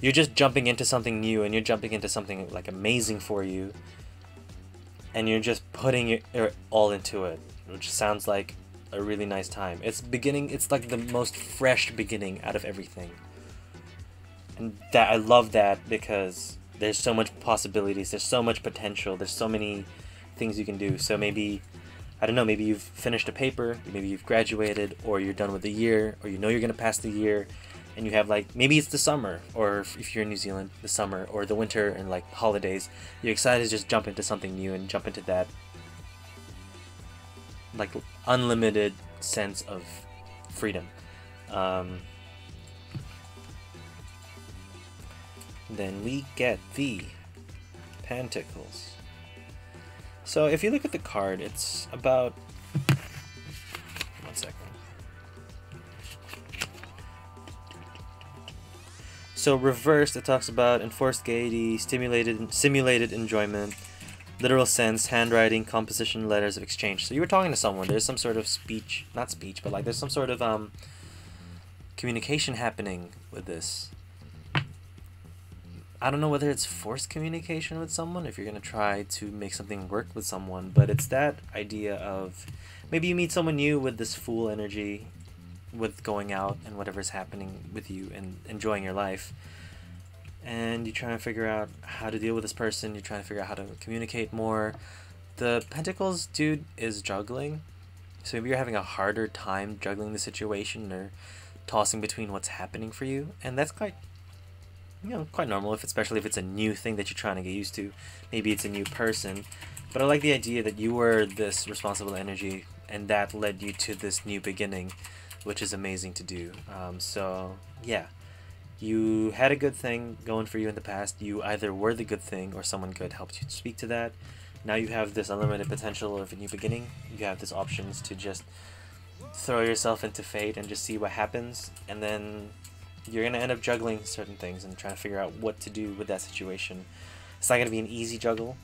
You're just jumping into something new, and you're jumping into something like amazing for you, and you're just putting your all into it, which sounds like a really nice time. It's like the most fresh beginning out of everything. And that I love that because there's so much possibilities, there's so much potential, there's so many things you can do. So maybe, I don't know, maybe you've finished a paper, maybe you've graduated, or you're done with the year, or you know you're going to pass the year, and you have like, maybe it's the summer, or if you're in New Zealand, the summer, or the winter and like holidays, you're excited to just jump into something new and jump into that like unlimited sense of freedom. Then we get the Pentacles. So if you look at the card, it's about... One second. So reversed, it talks about enforced gaiety, simulated enjoyment, literal sense, handwriting, composition, letters of exchange. So you were talking to someone. There's some sort of speech, not speech, but like there's some sort of communication happening with this. I don't know whether it's forced communication with someone, if you're going to try to make something work with someone, but it's that idea of maybe you meet someone new with this Fool energy, with going out and whatever's happening with you and enjoying your life, and you try to figure out how to deal with this person, you're trying to figure out how to communicate more. The Pentacles dude is juggling, so maybe you're having a harder time juggling the situation or tossing between what's happening for you, and that's quite normal, especially if it's a new thing that you're trying to get used to. Maybe it's a new person, but I like the idea that you were this responsible energy and that led you to this new beginning, which is amazing to do. So yeah, you had a good thing going for you in the past. You either were the good thing or someone good helped you speak to that. Now you have this unlimited potential of a new beginning. You have this options to just throw yourself into fate and just see what happens, and then you're going to end up juggling certain things and trying to figure out what to do with that situation. It's not going to be an easy juggle.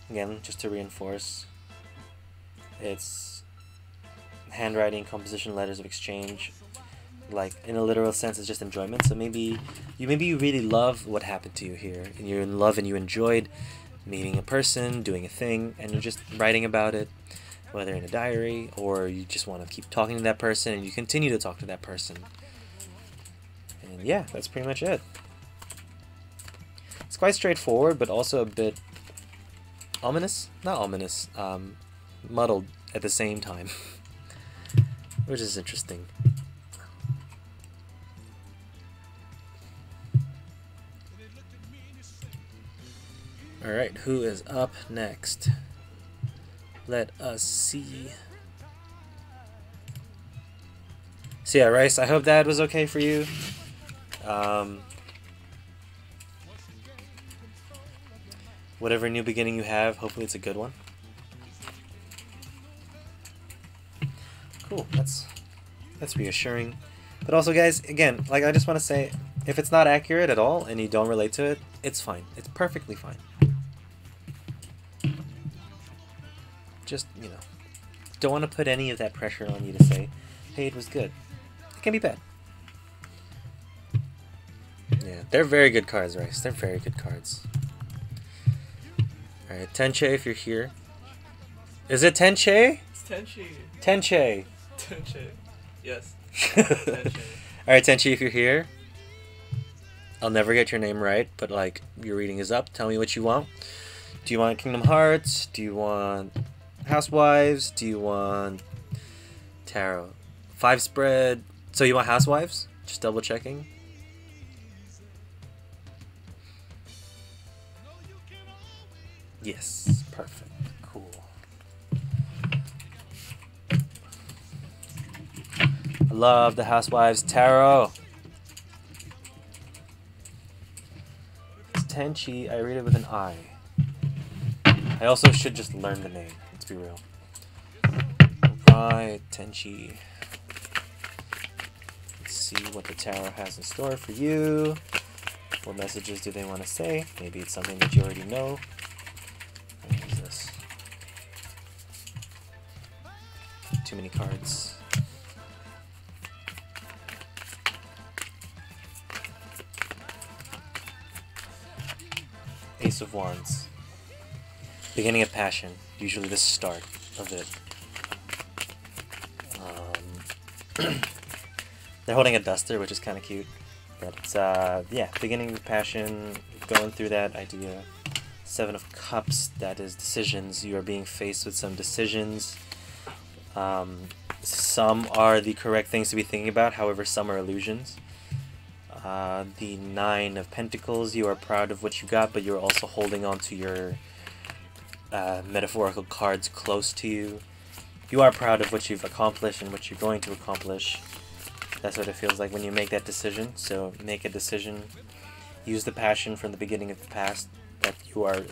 Again, just to reinforce, it's handwriting, composition, letters of exchange. Like, in a literal sense, it's just enjoyment. So maybe you really love what happened to you here, and you're in love and you enjoyed meeting a person, doing a thing, and you're just writing about it, whether in a diary or you just want to keep talking to that person and you continue to talk to that person. And yeah, that's pretty much it. It's quite straightforward, but also a bit ominous? Not ominous. Muddled at the same time, which is interesting. All right, who is up next? Let us see. So yeah, Rice, I hope that was okay for you. Whatever new beginning you have, hopefully it's a good one. Cool, that's reassuring. But also, guys, again, like I just want to say, if it's not accurate at all and you don't relate to it, it's fine. It's perfectly fine. Just, you know, don't want to put any of that pressure on you to say, hey, it was good. It can be bad. Yeah, they're very good cards, Rice. They're very good cards. Alright, Tenche, if you're here. Is it Tenche? It's Tenchi. Tenche. Tenchi. Yes. Tenchi. Alright, Tenchi, if you're here. I'll never get your name right, but like, your reading is up. Tell me what you want. Do you want Kingdom Hearts? Do you want Housewives? Do you want Tarot? 5 spread. So you want Housewives? Just double checking. Yes, perfect. Cool. I love the Housewives Tarot. It's Tenchi. I read it with an I. I also should just learn the name. Let's be real. Right, Tenchi. Let's see what the tarot has in store for you. What messages do they want to say? Maybe it's something that you already know. What is this? Too many cards. Ace of Wands. Beginning of passion. Usually the start of it. They're holding a duster, which is kind of cute. But it's, yeah, beginning of passion, going through that idea. 7 of Cups, that is decisions. You are being faced with some decisions. Some are the correct things to be thinking about, however, some are illusions. The 9 of Pentacles, you are proud of what you got, but you're also holding on to your metaphorical cards close to you. You are proud of what you've accomplished and what you're going to accomplish. That's what it feels like when you make that decision. So make a decision. Use the passion from the beginning of the past that you are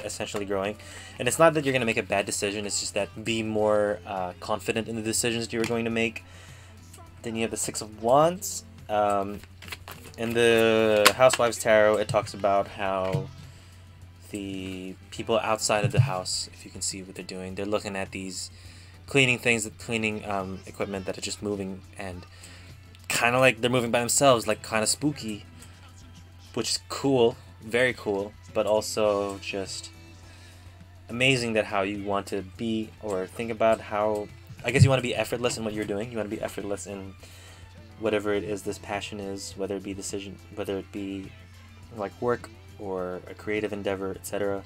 essentially growing. And it's not that you're going to make a bad decision. It's just that be more confident in the decisions you're going to make. Then you have the 6 of Wands. In the Housewives Tarot, it talks about how the people outside of the house, if you can see what they're doing, they're looking at these cleaning things, cleaning equipment that are just moving, and kind of like they're moving by themselves, like kind of spooky, which is cool, very cool, but also just amazing that how you want to be or think about how, I guess you want to be effortless in what you're doing. You want to be effortless in whatever it is this passion is, whether it be decision, whether it be like work or a creative endeavor, etc.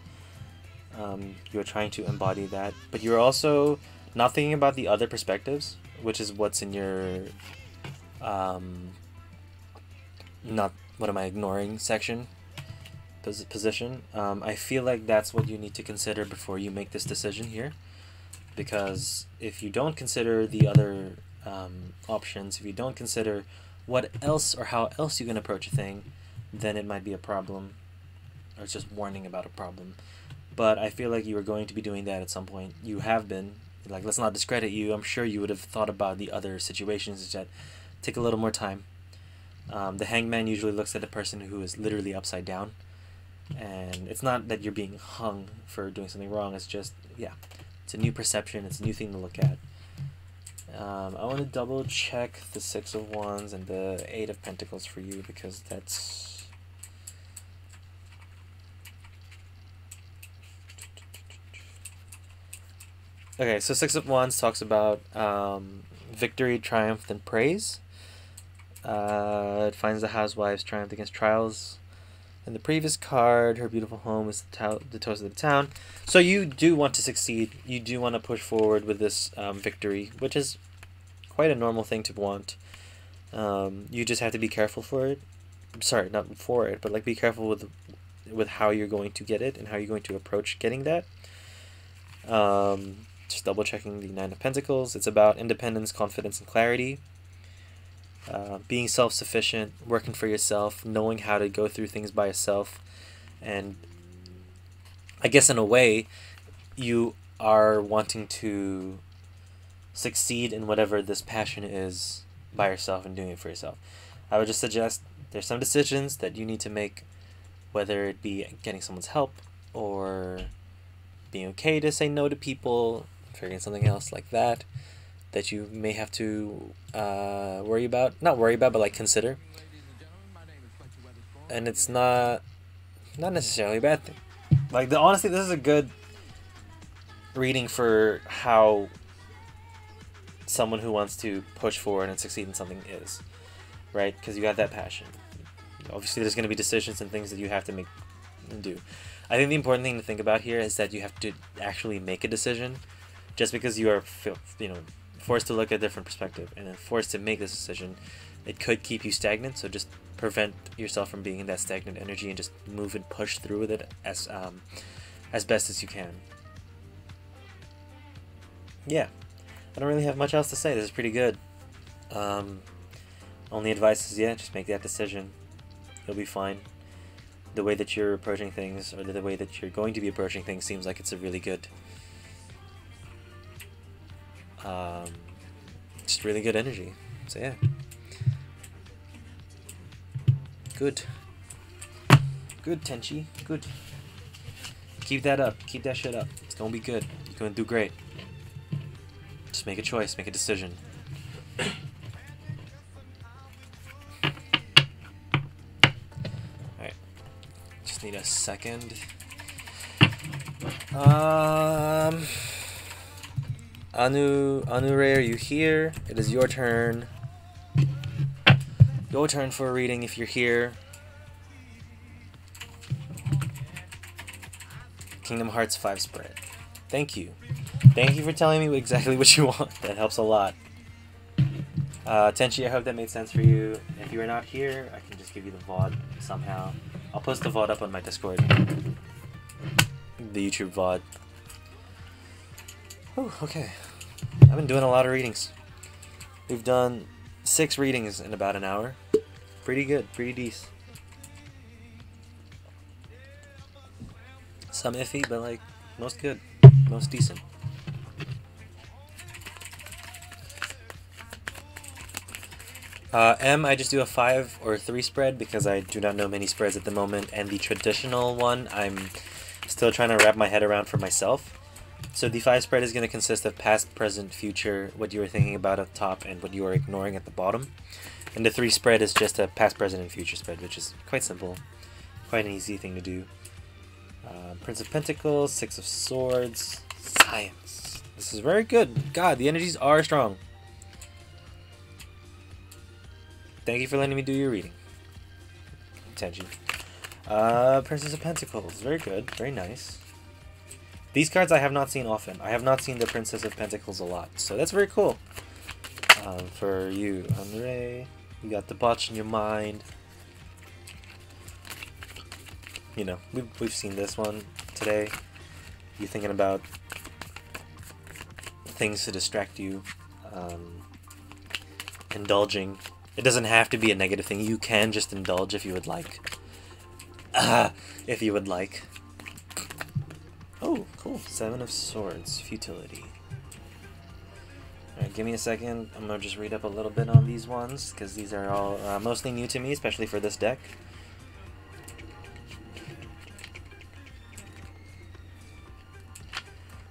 You're trying to embody that, but you're also not thinking about the other perspectives, which is what's in your not what am I ignoring section position. I feel like that's what you need to consider before you make this decision here, because if you don't consider the other options, if you don't consider what else or how else you can approach a thing, then it might be a problem, or it's just warning about a problem. But I feel like you are going to be doing that at some point. You have been. Like, let's not discredit you. I'm sure you would have thought about the other situations that take a little more time. The Hangman usually looks at a person who is literally upside down. And it's not that you're being hung for doing something wrong. It's just, yeah, it's a new perception. It's a new thing to look at. I want to double check the 6 of Wands and the 8 of Pentacles for you, because that's... Okay, so 6 of Wands talks about victory, triumph, and praise. It finds the housewives triumphed against trials. And the previous card, her beautiful home, is the toast of the town. So you do want to succeed. You do want to push forward with this victory, which is quite a normal thing to want. You just have to be careful for it. Sorry, not for it, but like be careful with how you're going to get it and how you're going to approach getting that. Just double checking the Nine of Pentacles. It's about independence, confidence, and clarity. Being self-sufficient, working for yourself, knowing how to go through things by yourself, and I guess in a way you are wanting to succeed in whatever this passion is by yourself and doing it for yourself. I would just suggest there's some decisions that you need to make, whether it be getting someone's help or being okay to say no to people, figuring something else like that you may have to worry about. Not worry about, but like consider. And it's not necessarily a bad thing. Like, honestly, this is a good reading for how someone who wants to push forward and succeed in something is, right? Because you have that passion. Obviously, there's going to be decisions and things that you have to make and do. I think the important thing to think about here is that you have to actually make a decision. Just because you are, forced to look at a different perspective and then forced to make this decision, it could keep you stagnant. So just prevent yourself from being in that stagnant energy and just move and push through with it as best as you can. Yeah, I don't really have much else to say. This is pretty good. Only advice is, just make that decision. You'll be fine. The way that you're approaching things, or the way that you're going to be approaching things, seems like it's a really good just really good energy. So yeah, good Tenchi, good. Keep that up, keep that shit up. It's gonna be good. You're gonna do great. Just make a choice, make a decision. Alright, just need a second. Ray, are you here? It is your turn. Your turn for a reading if you're here. Kingdom Hearts 5 spread. Thank you. Thank you for telling me exactly what you want. That helps a lot. Tenchi, I hope that made sense for you. If you are not here, I can just give you the VOD somehow. I'll post the VOD up on my Discord. The YouTube VOD. Oh, okay. I've been doing a lot of readings. We've done 6 readings in about an hour. Pretty good, pretty decent. Some iffy, but like, most good, most decent. I just do a 5 or 3 spread because I do not know many spreads at the moment, and the traditional one I'm still trying to wrap my head around for myself. So the 5 spread is going to consist of past, present, future, what you were thinking about at the top, and what you are ignoring at the bottom. And the 3 spread is just a past, present, and future spread, which is quite simple. Quite an easy thing to do. Prince of Pentacles, 6 of Swords, Science. This is very good. God, the energies are strong. Thank you for letting me do your reading. Tenchi. Princess of Pentacles. Very good. Very nice. These cards I have not seen often. I have not seen the Princess of Pentacles a lot. So that's very cool. For you, Andre. You got the botch in your mind. You know, we've seen this one today. You thinking about things to distract you. Indulging. It doesn't have to be a negative thing. You can just indulge if you would like. If you would like. Oh, cool. 7 of Swords. Futility. Alright, give me a second. I'm going to just read up a little bit on these ones, because these are all mostly new to me, especially for this deck.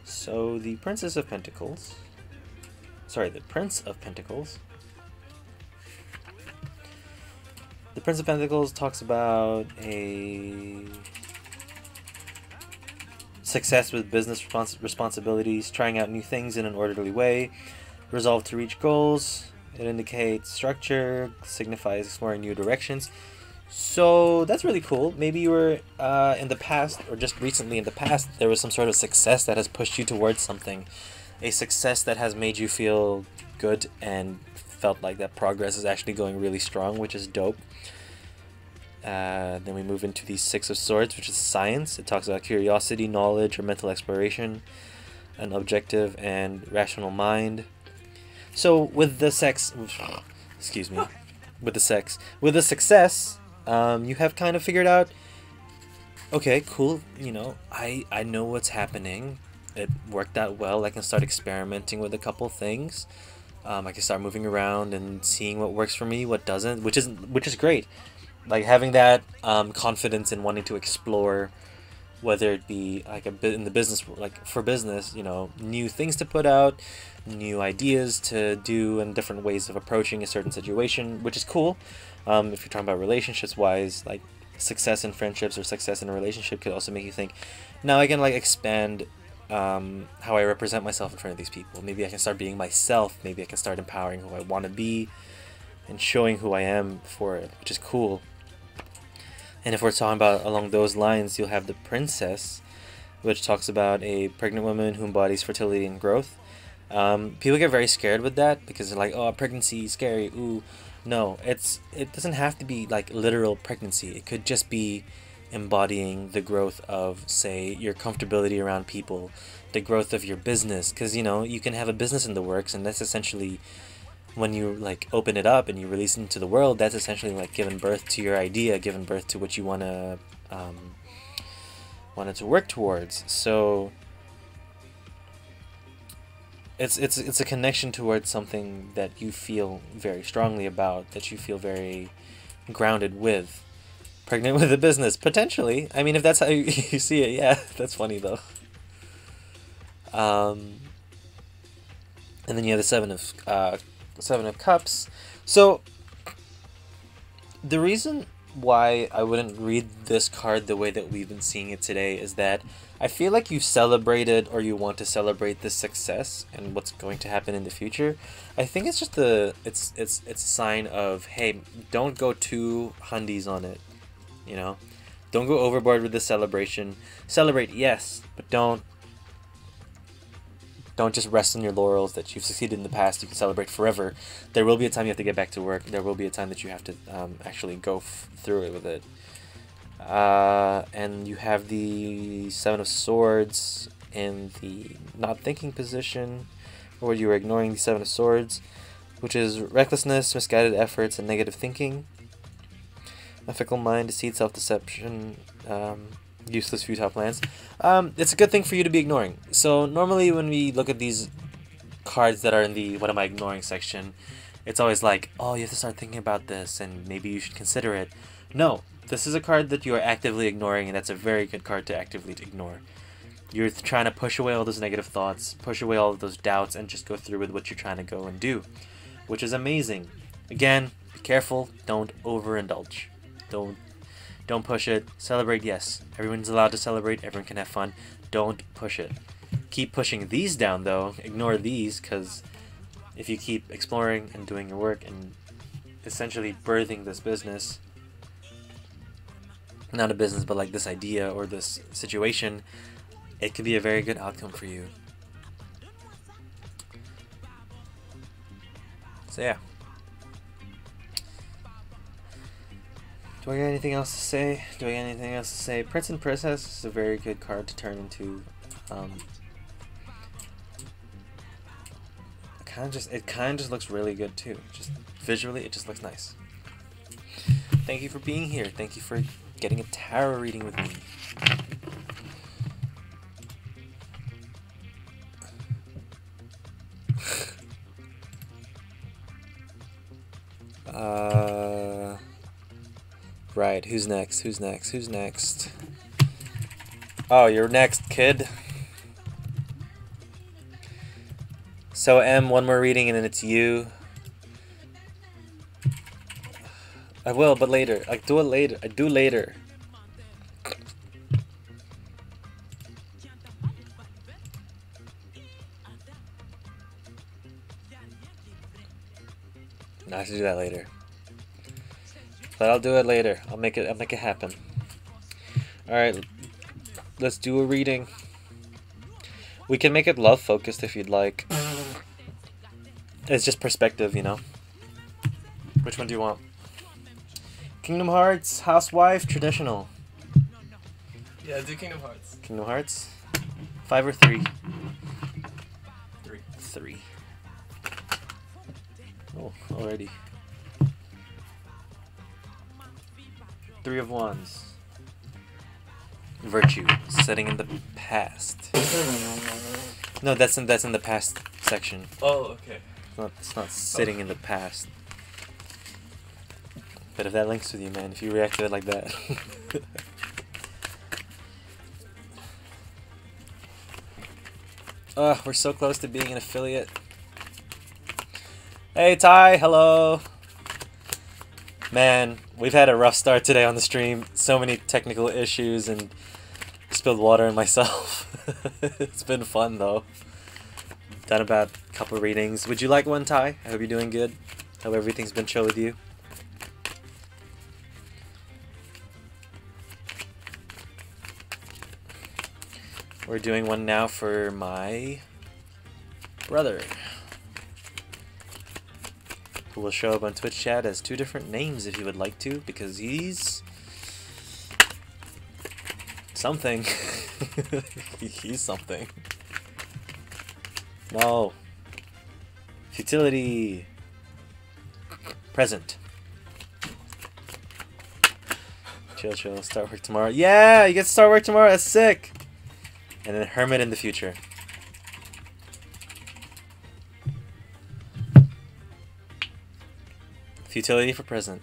So, the Princess of Pentacles... Sorry, the Prince of Pentacles... The Prince of Pentacles talks about a success with business responsibilities, trying out new things in an orderly way, resolve to reach goals. It indicates structure, signifies exploring new directions. So that's really cool. Maybe you were in the past, or just recently in the past, there was some sort of success that has pushed you towards something. A success that has made you feel good and felt like that progress is actually going really strong, which is dope. Then we move into the Six of Swords, which is science. It talks about curiosity, knowledge, or mental exploration, an objective and rational mind. So with the excuse me, with the success, you have kind of figured out, okay, cool, I know what's happening. It worked out well. I can start experimenting with a couple things. I can start moving around and seeing what works for me, what doesn't, which is great. Like having that confidence in wanting to explore, whether it be like a bit in the business, like for business, new things to put out, new ideas to do, and different ways of approaching a certain situation, which is cool. If you're talking about relationships wise, like success in friendships or success in a relationship could also make you think, now I can like expand how I represent myself in front of these people. Maybe I can start being myself. Maybe I can start empowering who I want to be and showing who I am for it, which is cool. And if we're talking about along those lines, you'll have the Princess, which talks about a pregnant woman who embodies fertility and growth. People get very scared with that because they're like, oh, pregnancy, scary, ooh. No, it doesn't have to be like literal pregnancy. It could just be embodying the growth of, say, your comfortability around people, the growth of your business, because you can have a business in the works, and that's essentially, when you like open it up and you release it into the world, that's essentially like giving birth to your idea, giving birth to what you wanted to work towards. So it's a connection towards something that you feel very strongly about, that you feel very grounded with. Pregnant with a business, potentially. I mean, if that's how you see it, yeah, that's funny though. And then you have the Seven of Cups. So the reason why I wouldn't read this card the way that we've been seeing it today is that I feel like you've celebrated, or you want to celebrate, this success and what's going to happen in the future. I think it's just it's a sign of, hey, don't go too hundies on it. Don't go overboard with the celebration. Celebrate, yes, but don't just rest on your laurels that you've succeeded in the past. You can celebrate forever. There will be a time you have to get back to work. There will be a time that you have to actually go through it with it. And you have the Seven of Swords in the not thinking position, or you are ignoring the Seven of Swords, which is recklessness, misguided efforts, and negative thinking. A fickle mind, deceit, self-deception, useless, futile plans. It's a good thing for you to be ignoring. So normally when we look at these cards that are in the what am I ignoring section, it's always like, oh, you have to start thinking about this and maybe you should consider it. No, this is a card that you are actively ignoring, and that's a very good card to actively ignore. You're trying to push away all those negative thoughts, push away all of those doubts, and just go through with what you're trying to go and do, which is amazing. Again, be careful, don't overindulge. Don't push it. Celebrate, yes. Everyone's allowed to celebrate. Everyone can have fun. Don't push it. Keep pushing these down, though. Ignore these, because if you keep exploring and doing your work and essentially birthing this business, not a business, but like this idea or this situation, it could be a very good outcome for you. So yeah. Do I got anything else to say? Prince and Princess is a very good card to turn into. It kind of just looks really good too. Just visually, it just looks nice. Thank you for being here. Thank you for getting a tarot reading with me. Right, who's next? Oh, you're next, kid. So M, one more reading and then it's you. I will, but later. I do later. No, I have to do that later. but I'll do it later. I'll make it happen. All right, let's do a reading. We can make it love focused if you'd like. It's just perspective, you know. Which one do you want? Kingdom Hearts, Housewife, Traditional. Yeah, do Kingdom Hearts. Kingdom Hearts. 5 or 3? 3. 3. Oh, already. 3 of Wands. Virtue, setting in the past. No, that's in the past section. Oh, okay. It's not sitting in the past. But if that links with you, man, if you react to it like that. We're so close to being an affiliate. Hey, Ty, hello. Man, we've had a rough start today on the stream. So many technical issues and spilled water on myself. It's been fun, though. Done about a couple readings. Would you like one, Ty? I hope you're doing good. Hope everything's been chill with you. We're doing one now for my brother, who will show up on Twitch chat as 2 different names if you would like to, because he's something. He's something. No. Futility. Present. Chill, chill. Start work tomorrow. Yeah, you get to start work tomorrow. That's sick. And then Hermit in the future. Futility for present.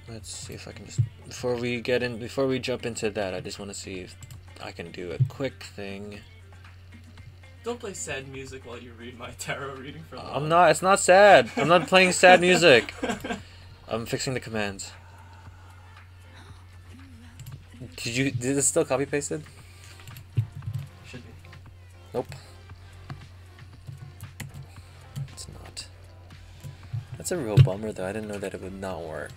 Let's see if I can just before we jump into that, I just want to see if I can do a quick thing. Don't play sad music while you read my tarot reading for I'm not. It's not sad. I'm not playing sad music. I'm fixing the commands. Did this still copy pasted? Should be. Nope. It's not. That's a real bummer though. I didn't know that it would not work.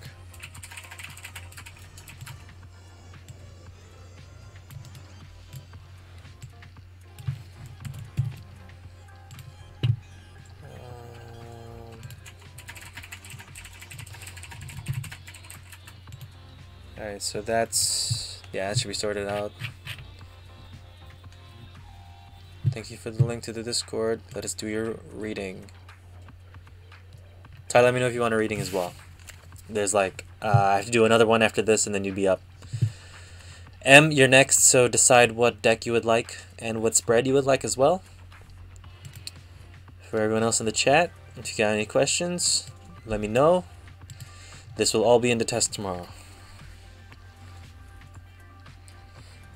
Alright, so that's... yeah, that should be sorted out. Thank you for the link to the Discord. Let us do your reading. Ty, let me know if you want a reading as well. There's like... I have to do another one after this and then you'd be up. M, you're next, so decide what deck you would like and what spread you would like as well. For everyone else in the chat, if you got any questions, let me know. This will all be in the test tomorrow.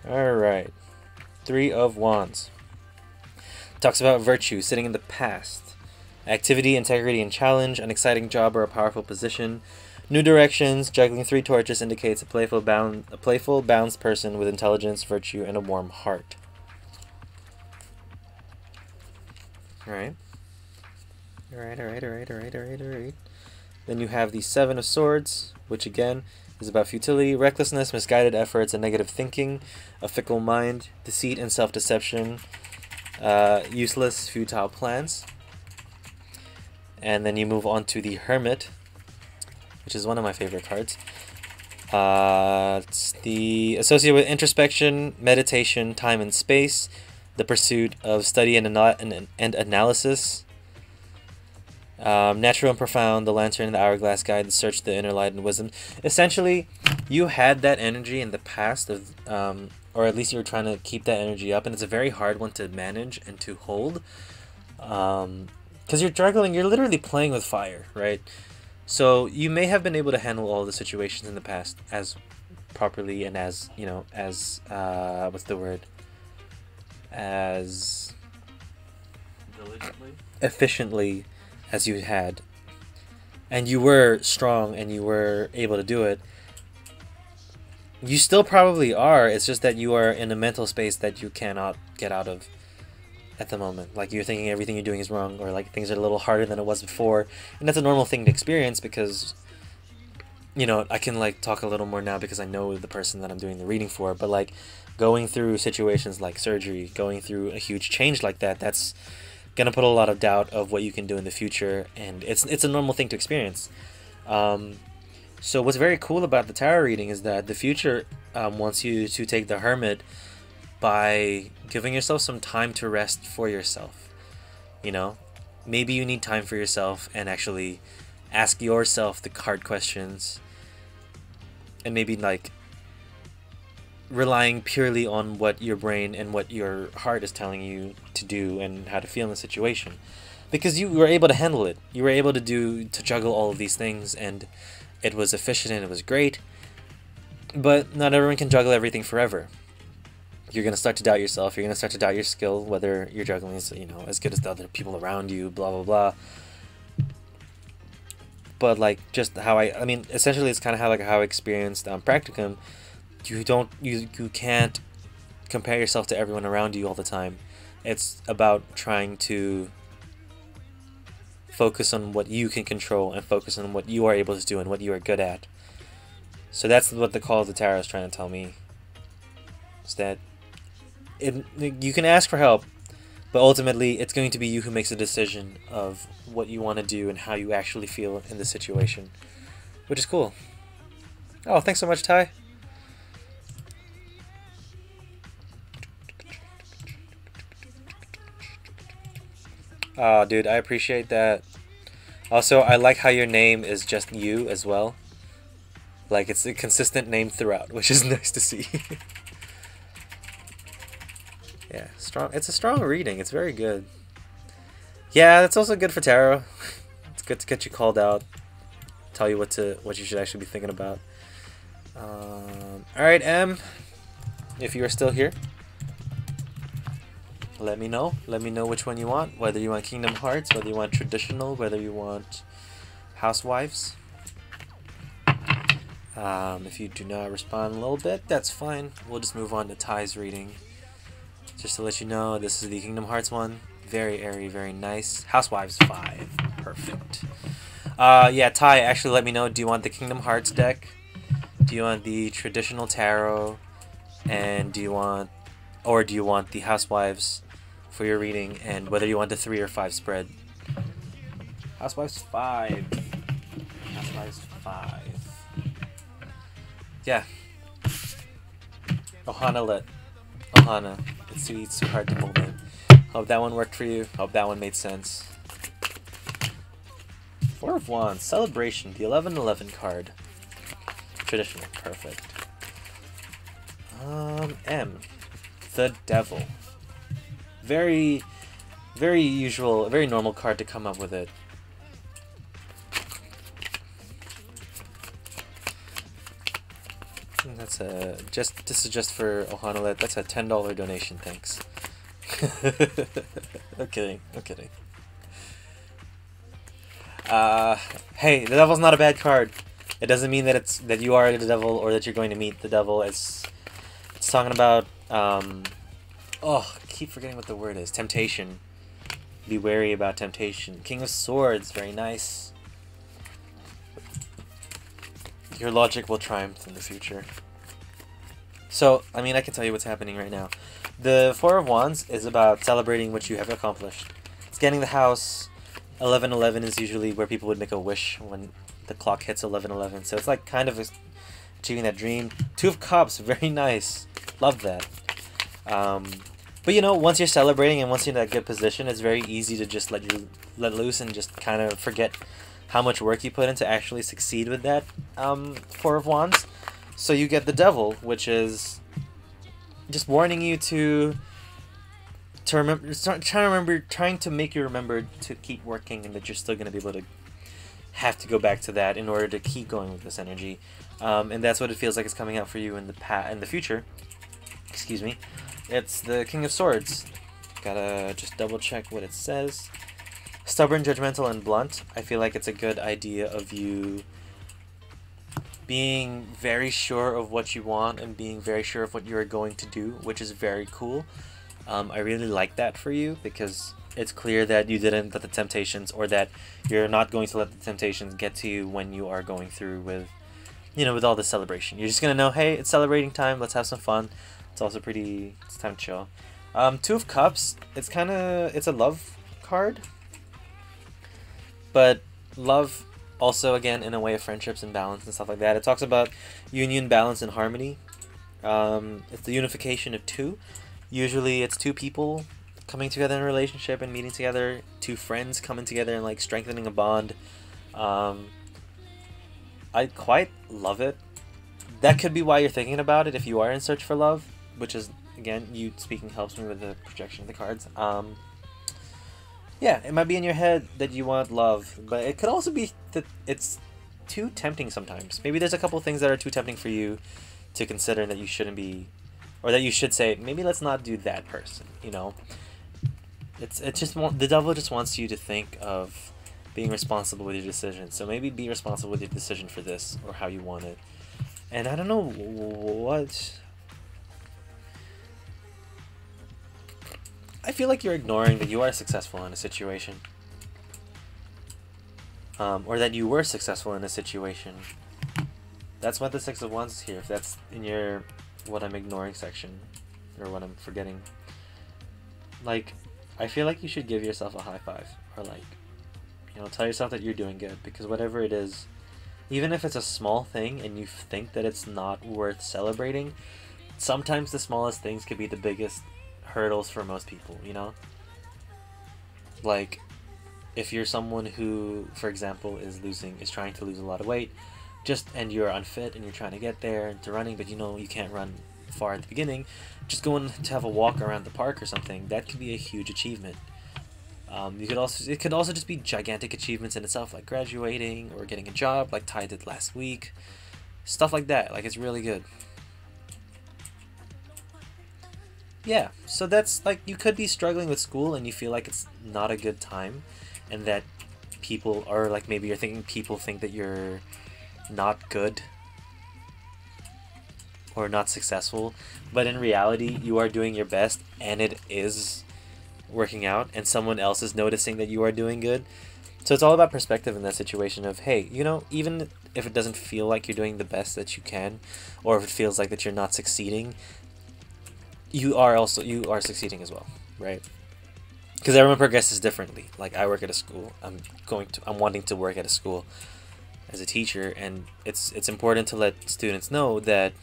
Alright. 3 of Wands. Talks about virtue, sitting in the past. Activity, integrity, and challenge. An exciting job or a powerful position. New directions. Juggling 3 torches indicates a playful, balanced person with intelligence, virtue, and a warm heart. Alright. Alright. Then you have the 7 of Swords, which again is about futility, recklessness, misguided efforts, and negative thinking, a fickle mind, deceit and self-deception, useless, futile plans. And then you move on to the Hermit, which is one of my favorite cards. It's the associated with introspection, meditation, time and space, the pursuit of study and analysis. Natural and profound, the lantern and the hourglass guide, the search, the inner light and wisdom. Essentially, you had that energy in the past of, or at least you were trying to keep that energy up, and it's a very hard one to manage and to hold, because you're juggling. You're literally playing with fire, right? So you may have been able to handle all the situations in the past as properly and as as what's the word? As Diligently. Efficiently as you had, and you were strong and you were able to do it. You still probably are. It's just that you are in a mental space that you cannot get out of. at the moment. Like you're thinking everything you're doing is wrong, or like things are a little harder than it was before, and that's a normal thing to experience because, you know, I can like talk a little more now because I know the person that I'm doing the reading for. But like going through situations like surgery, going through a huge change like that, that's gonna put a lot of doubt of what you can do in the future, and it's a normal thing to experience. So what's very cool about the tarot reading is that the future wants you to take the hermit by giving yourself some time to rest for yourself. You know, maybe you need time for yourself and actually ask yourself the hard questions, and maybe like relying purely on what your brain and what your heart is telling you to do and how to feel in the situation, because you were able to handle it. You were able to juggle all of these things, and it was efficient and it was great. But not everyone can juggle everything forever. You're gonna start to doubt yourself. You're gonna start to doubt your skill, whether you're juggling is, you know, as good as the other people around you. Blah blah blah. But like just how I mean, essentially, it's kind of how I experienced practicum. You can't compare yourself to everyone around you all the time. It's about trying to focus on what you can control and focus on what you are able to do and what you are good at. So that's what the Call of the Tarot is trying to tell me. Is that you can ask for help, but ultimately it's going to be you who makes a decision of what you want to do and how you actually feel in the situation, which is cool. Oh, thanks so much, Ty. Oh, dude, I appreciate that. Also, I like how your name is just you as well. Like, it's a consistent name throughout, which is nice to see. Yeah, strong. It's a strong reading. It's very good. Yeah, that's also good for tarot. It's good to get you called out, tell you what you should actually be thinking about. All right, M, if you are still here, let me know. Let me know which one you want. Whether you want Kingdom Hearts, whether you want traditional, whether you want Housewives. If you do not respond a little bit, that's fine. We'll just move on to Ty's reading. Just to let you know, this is the Kingdom Hearts one. Very airy, very nice. Housewives 5. Perfect. Yeah, Ty, actually let me know. Do you want the Kingdom Hearts deck? Do you want the traditional tarot? And do you want the Housewives for your reading? And whether you want the 3 or 5 spread. Housewives 5. Housewives 5. Yeah. Ohana. It's too hard to hold in. Hope that one worked for you. Hope that one made sense. 4 of Wands. Celebration. The 11-11 card. Traditional. Perfect. M. The Devil. Very, very usual, very normal card to come up with it. That's this is just for Ohanalet. That's a $10 donation, thanks. I'm kidding. Hey, the Devil's not a bad card. It doesn't mean that you are the devil or that you're going to meet the devil. It's talking about oh, I keep forgetting what the word is. Temptation. Be wary about temptation. King of Swords, very nice. Your logic will triumph in the future. So, I mean, I can tell you what's happening right now. The 4 of Wands is about celebrating what you have accomplished. It's getting the house. 11-11 is usually where people would make a wish when the clock hits 11-11. So it's like kind of achieving that dream. 2 of Cups, very nice. Love that. But you know, once you're celebrating and once you're in that good position, it's very easy to just let loose and just kind of forget how much work you put in to actually succeed with that 4 of Wands. So you get the Devil, which is just warning you to remember, trying to make you remember to keep working, and that you're still going to be able to have to go back to that in order to keep going with this energy. And that's what it feels like it's coming out for you in the future. Excuse me. It's the King of Swords. Gotta just double check what it says. Stubborn, judgmental, and blunt. I feel like it's a good idea of you being very sure of what you want and being very sure of what you are going to do, which is very cool. I really like that for you because it's clear that you didn't let the temptations, or that you're not going to let the temptations get to you when you are going through with, with all the celebration. You're just gonna know, hey, it's celebrating time. Let's have some fun. It's also pretty. It's time to chill. Two of Cups. It's a love card, but love also again in a way of friendships and balance and stuff like that. It talks about union, balance, and harmony. It's the unification of two. Usually, it's two people coming together in a relationship and meeting together. Two friends coming together and like strengthening a bond. I quite love it. That could be why you're thinking about it if you are in search for love, which is, again, you speaking helps me with the projection of the cards. Yeah, it might be in your head that you want love, but it could also be that it's too tempting sometimes. Maybe there's a couple things that are too tempting for you to consider that you shouldn't be, or that you should say, maybe let's not do that person, It's just the devil just wants you to think of being responsible with your decision. So maybe be responsible with your decision for this or how you want it. And I don't know what... I feel like you're ignoring that you are successful in a situation. Or that you were successful in a situation. That's what the Six of Wands is here. If that's in your what I'm ignoring section, or what I'm forgetting. Like, I feel like you should give yourself a high five. Or like, tell yourself that you're doing good. Because whatever it is, even if it's a small thing and you think that it's not worth celebrating, sometimes the smallest things could be the biggest hurdles for most people, Like, if you're someone who, for example, is trying to lose a lot of weight, and you're unfit and you're trying to get there into running, but you can't run far at the beginning, just going to have a walk around the park or something, that could be a huge achievement. It could also just be gigantic achievements in itself, like graduating or getting a job, like Ty did last week, stuff like that. Like, it's really good. Yeah, so that's like, you could be struggling with school and you feel like it's not a good time, and that people are like, maybe you're thinking people think that you're not good or not successful, but in reality you are doing your best and it is working out, and someone else is noticing that you are doing good. So it's all about perspective in that situation of, hey, even if it doesn't feel like you're doing the best that you can, or if it feels like that you're not succeeding, you are succeeding as well, right? Because everyone progresses differently. Like, I work at a school. I'm wanting to work at a school as a teacher, and it's important to let students know that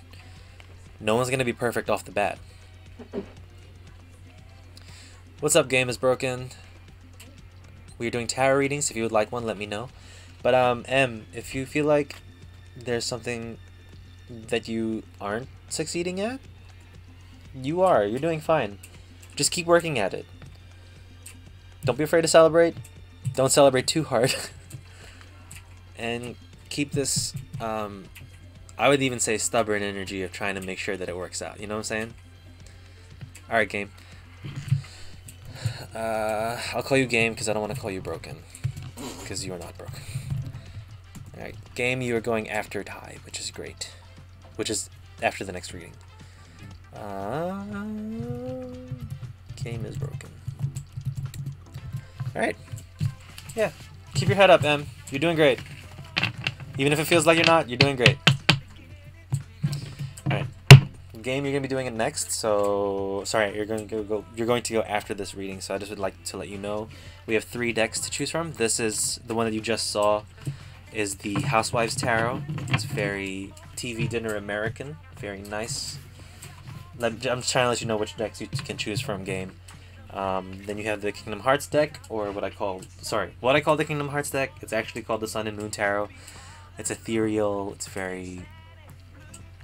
no one's gonna be perfect off the bat. What's up, Game is Broken? We're doing tarot readings. If you would like one, let me know. But M, if you feel like there's something that you aren't succeeding at, you're doing fine. Just keep working at it. Don't be afraid to celebrate. Don't celebrate too hard. And keep this, I would even say, stubborn energy of trying to make sure that it works out. You know what I'm saying? Alright, Game. I'll call you Game because I don't want to call you Broken. Because you are not broken. Alright, Game, you are going after Ty, which is great. Which is after the next reading. Game is broken. Alright. Yeah. Keep your head up, Em. You're doing great. Even if it feels like you're not, you're doing great. Alright. Game, you're gonna be doing it next, so sorry, you're going to go after this reading, so I just would like to let you know we have 3 decks to choose from. This is the one that you just saw, is the Housewives Tarot. It's very TV dinner American, very nice. I'm just trying to let you know which decks you can choose from, Game. Then you have the Kingdom Hearts deck, or what I call the Kingdom Hearts deck. It's actually called the Sun and Moon Tarot. It's ethereal, it's very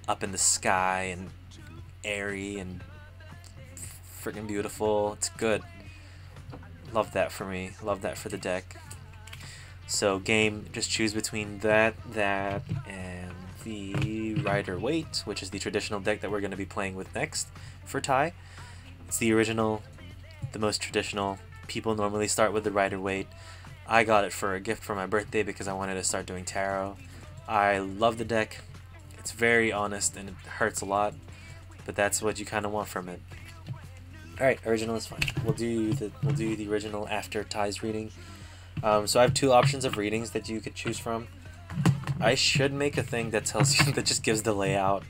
up in the sky and airy and freaking beautiful. It's good. Love that for me. Love that for the deck. So, Game, just choose between that, and the Rider-Waite, which is the traditional deck that we're going to be playing with next for Ty. It's the original, the most traditional. People normally start with the Rider-Waite. I got it for a gift for my birthday because I wanted to start doing tarot. I love the deck. It's very honest and it hurts a lot, but that's what you kind of want from it. All right, original is fine. We'll do the original after Ty's reading. So I have two options of readings that you could choose from. I should make a thing that tells you that just gives the layout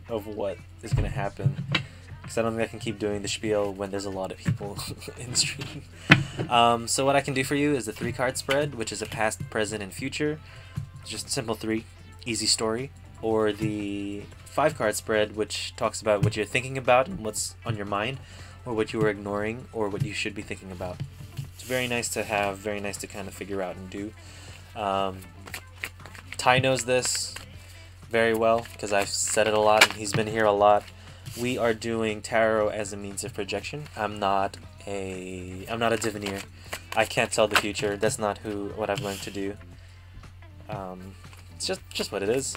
of what is gonna happen, because I don't think I can keep doing the spiel when there's a lot of people in the stream. So what I can do for you is the 3-card spread, which is a past, present, and future. Just simple 3, easy story. Or the 5-card spread, which talks about what you're thinking about and what's on your mind, or what you were ignoring, or what you should be thinking about. It's very nice to have, very nice to kind of figure out and do. Ty knows this very well because I've said it a lot and he's been here a lot. We are doing tarot as a means of projection. I'm not a diviner. I can't tell the future. That's not what I've learned to do. It's just what it is.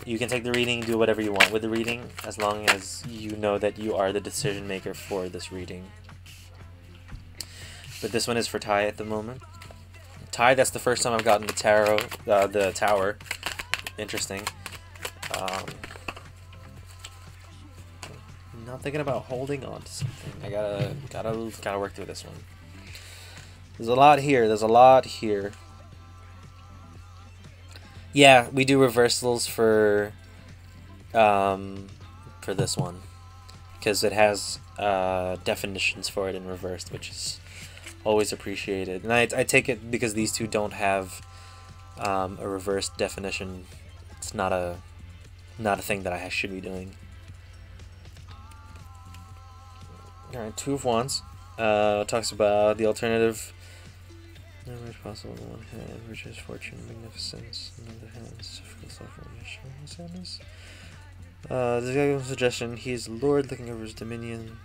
You can take the reading, do whatever you want with the reading, as long as you know that you are the decision maker for this reading. But this one is for Ty at the moment. Ty, that's the first time I've gotten the tarot, the tower. Interesting. I'm not thinking about holding on to something. I gotta work through this one. There's a lot here. There's a lot here. Yeah, we do reversals for this one because it has definitions for it in reversed, which is always appreciated. And I take it because these two don't have a reversed definition. It's not a thing that I should be doing. All right, 2 of Wands talks about the alternative. Never is possible on the one hand, riches, fortune, magnificence. On the other hand, difficult suffering, sadness. The suggestion: he is Lord, looking over his dominion,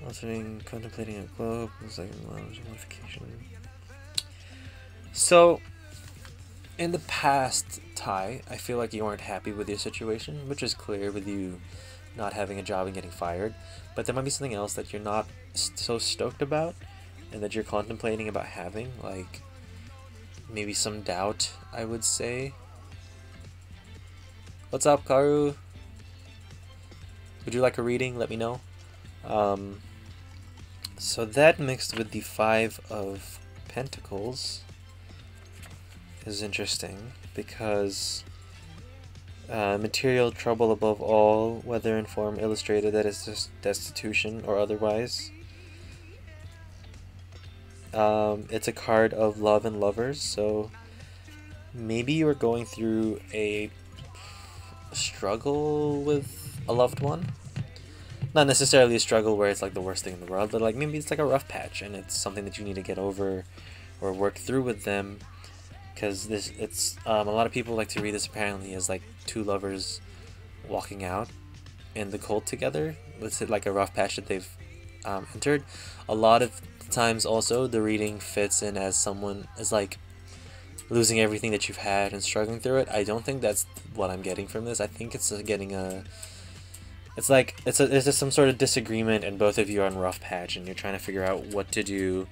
alternating, contemplating a globe. It's like modification. So, in the past, Ty, I feel like you weren't happy with your situation, which is clear with you not having a job and getting fired. But there might be something else that you're not so stoked about, and that you're contemplating about having, like maybe some doubt, I would say. What's up, Karu? Would you like a reading? Let me know. So that mixed with the 5 of Pentacles is interesting because material trouble above all, whether in form illustrated that is just destitution or otherwise. It's a card of love and lovers, so maybe you are going through a struggle with a loved one. Not necessarily a struggle where it's like the worst thing in the world, but like maybe it's like a rough patch and it's something that you need to get over or work through with them. Because a lot of people like to read this apparently as like 2 lovers walking out in the cold together. It's like a rough patch that they've entered. A lot of times also the reading fits in as someone is like losing everything that you've had and struggling through it. I don't think that's what I'm getting from this. I think it's getting it's there's just some sort of disagreement and both of you are on a rough patch and you're trying to figure out what to do,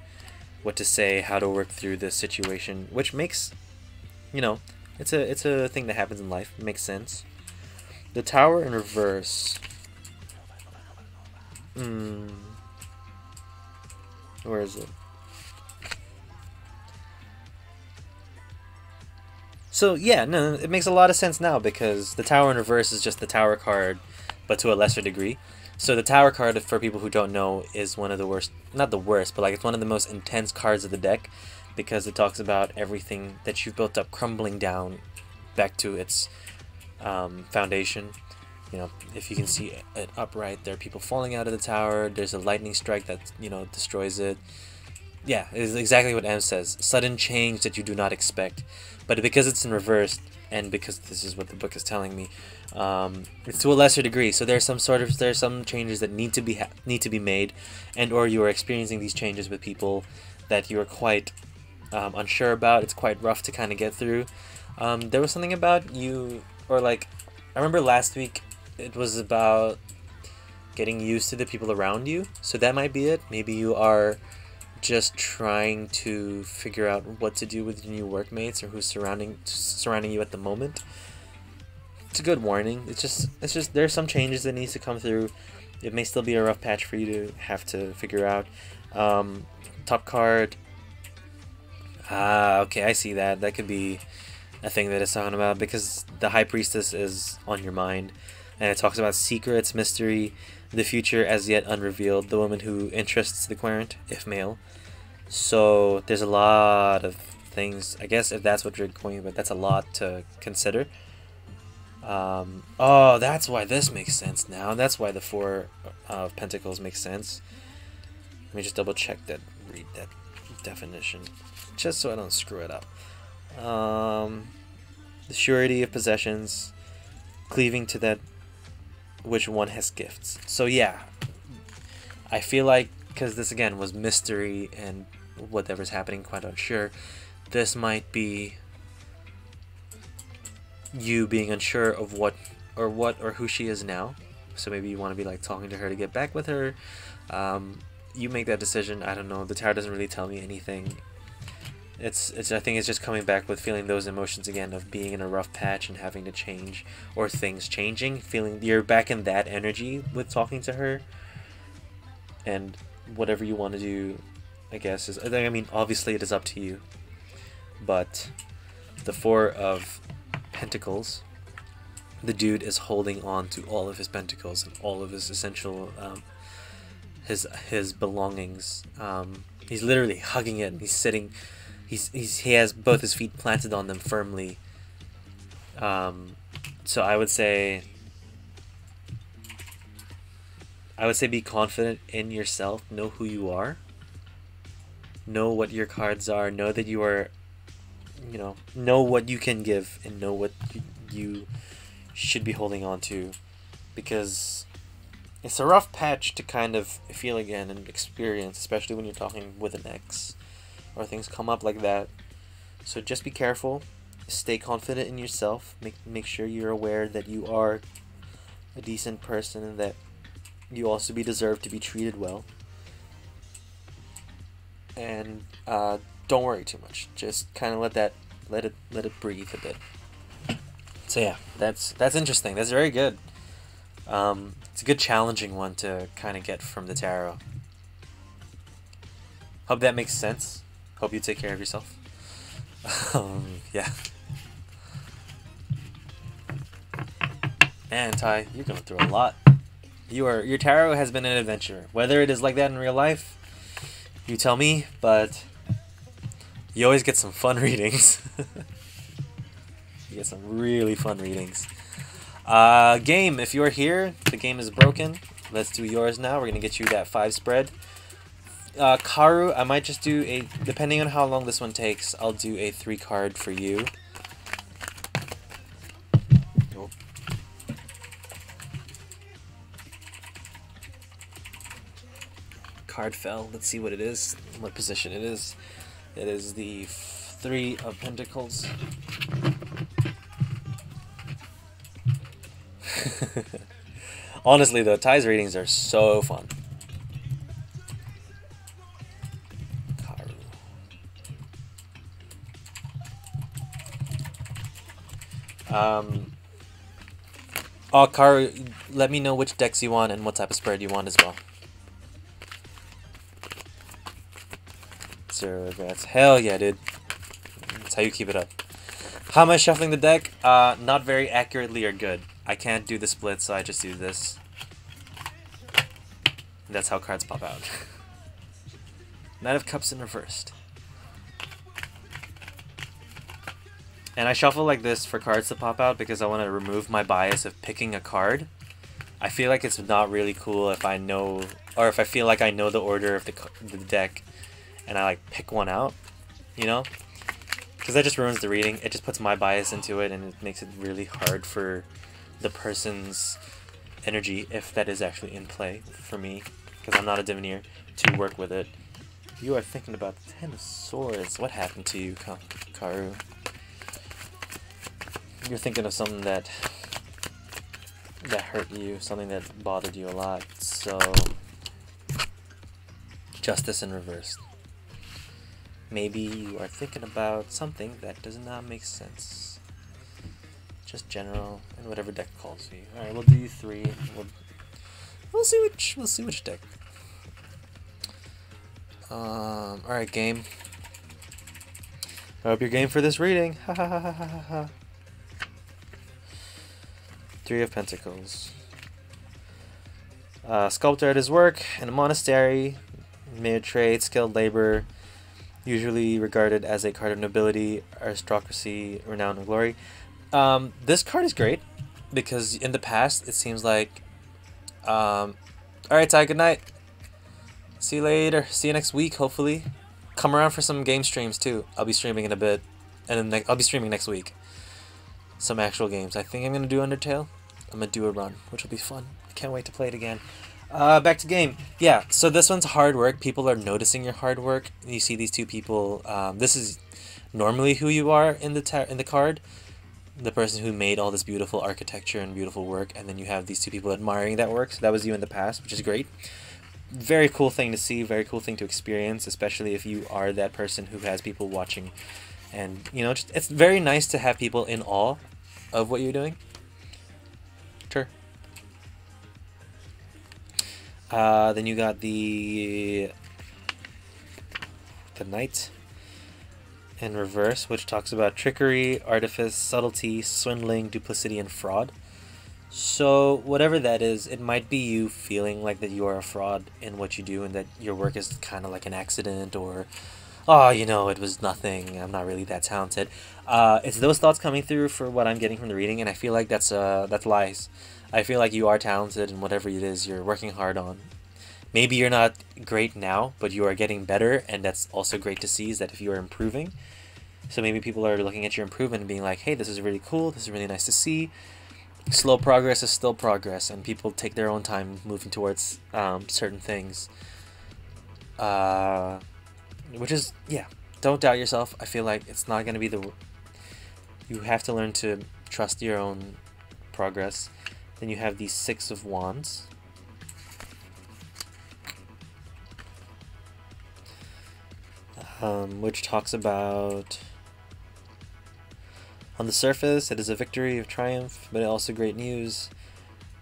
what to say, how to work through this situation, which makes, it's a thing that happens in life. It makes sense. The Tower in reverse. Where is it? So yeah, no, it makes a lot of sense now because the Tower in reverse is just the Tower card, but to a lesser degree. So the Tower card, for people who don't know, is one of the worst, not the worst, but like it's one of the most intense cards of the deck because it talks about everything that you've built up crumbling down back to its foundation. If you can see it upright, there are people falling out of the tower. There's a lightning strike that, destroys it. Yeah, it's exactly what M says. Sudden change that you do not expect. But because it's in reverse, and because this is what the book is telling me, it's to a lesser degree. So there's some changes that need to be made, and or you are experiencing these changes with people that you are quite unsure about. It's quite rough to kind of get through. There was something about you, or like, I remember last week, it was about getting used to the people around you. So that might be it. Maybe you are just trying to figure out what to do with your new workmates or who's surrounding you at the moment. It's a good warning. It's just there's some changes that needs to come through. it may still be a rough patch for you to have to figure out. Top card. Ah, okay, I see that. That could be a thing that it's talking about because the High Priestess is on your mind, and it talks about secrets, mystery, the future as yet unrevealed, the woman who interests the querent, if male. So there's a lot of things. I guess if that's what you're going with, that's a lot to consider. Oh, that's why this makes sense now. That's why the Four of Pentacles makes sense. Let me just double check that, read that definition, just so I don't screw it up. The surety of possessions, cleaving to that which one has gifts. So yeah, I feel like, because this again was mystery and whatever's happening, quite unsure, this might be you being unsure of what or who she is now. So maybe you want to be like talking to her to get back with her. You make that decision. I don't know. The tarot doesn't really tell me anything. It's I think it's just coming back with feeling those emotions again of being in a rough patch and having to change, or things changing, feeling you're back in that energy with talking to her. And whatever you want to do, I guess, is, I mean, obviously it is up to you. But the Four of Pentacles, the dude is holding on to all of his pentacles and all of his essential his belongings. He's literally hugging it, and he's sitting, he has both his feet planted on them firmly. So I would say be confident in yourself, know who you are, know what your cards are, know that you are, know what you can give, and know what you should be holding on to, because it's a rough patch to kind of feel again and experience, especially when you're talking with an ex or things come up like that. So just be careful, stay confident in yourself, make sure you're aware that you are a decent person and that you also deserve to be treated well. And don't worry too much. Just kind of let it breathe a bit. So yeah, that's interesting. That's very good. It's a good challenging one to kind of get from the tarot. Hope that makes sense. Hope you take care of yourself. Yeah. Man, Ty, you're going through a lot. Your tarot has been an adventure. Whether it is like that in real life, you tell me, but you always get some fun readings. You get some really fun readings. Game, if you're here, the game is broken. Let's do yours now. We're going to get you that 5 spread. Karu, I might just do a, depending on how long this one takes, I'll do a 3 card for you. Oh. Card fell. Let's see what it is, what position it is. It is the 3 of Pentacles. Honestly though, Ty's readings are so fun. Oh, Karu, let me know which decks you want and what type of spread you want as well. 0 regrets. Hell yeah, dude. That's how you keep it up. How am I shuffling the deck? Not very accurately or good. I can't do the split, so I just do this. And that's how cards pop out. Knight of Cups in reversed. And I shuffle like this for cards to pop out because I want to remove my bias of picking a card. I feel like it's not really cool if I know, or if I feel like I know the order of the deck and I like pick one out, you know? Because that just ruins the reading. It just puts my bias into it and it makes it really hard for the person's energy, if that is actually in play for me, because I'm not a diviner, to work with it. You are thinking about the 10 of Swords. What happened to you, Karu? You're thinking of something that hurt you, something that bothered you a lot. So, Justice in reverse. Maybe you are thinking about something that does not make sense. Just general, and whatever deck calls you. Alright, we'll do you 3. we'll see which deck. All right, game. I hope you're game for this reading. Ha ha ha ha ha ha. Three of Pentacles. Sculptor at his work in a monastery, made trade, skilled labor, usually regarded as a card of nobility, aristocracy, renown, and glory. This card is great because in the past it seems like, alright, Ty, good night. See you later. See you next week, hopefully. Come around for some game streams too. I'll be streaming in a bit, and then I'll be streaming next week. Some actual games. I think I'm gonna do Undertale. I'm gonna do a run, which will be fun. I can't wait to play it again. Back to game. Yeah, so this one's hard work. People are noticing your hard work. You see these two people. This is normally who you are in the card. The person who made all this beautiful architecture and beautiful work, and then you have these two people admiring that work. So that was you in the past, which is great. Very cool thing to see. Very cool thing to experience, especially if you are that person who has people watching. And, you know, it's very nice to have people in awe of what you're doing. Sure. Then you got the Knight in reverse, which talks about trickery, artifice, subtlety, swindling, duplicity, and fraud. So whatever that is, it might be you feeling like that you are a fraud in what you do and that your work is kind of like an accident, or, oh, you know, it was nothing, I'm not really that talented. It's those thoughts coming through for what I'm getting from the reading, and I feel like that's lies. I feel like you are talented in whatever it is you're working hard on. Maybe you're not great now, but you are getting better, and that's also great to see, is that if you are improving. So maybe people are looking at your improvement and being like, hey, this is really cool, this is really nice to see. Slow progress is still progress, and people take their own time moving towards certain things. Which is, yeah, don't doubt yourself. I feel like it's not going to be the... You have to learn to trust your own progress. Then you have the Six of Wands. Which talks about... On the surface, it is a victory of triumph, but also great news,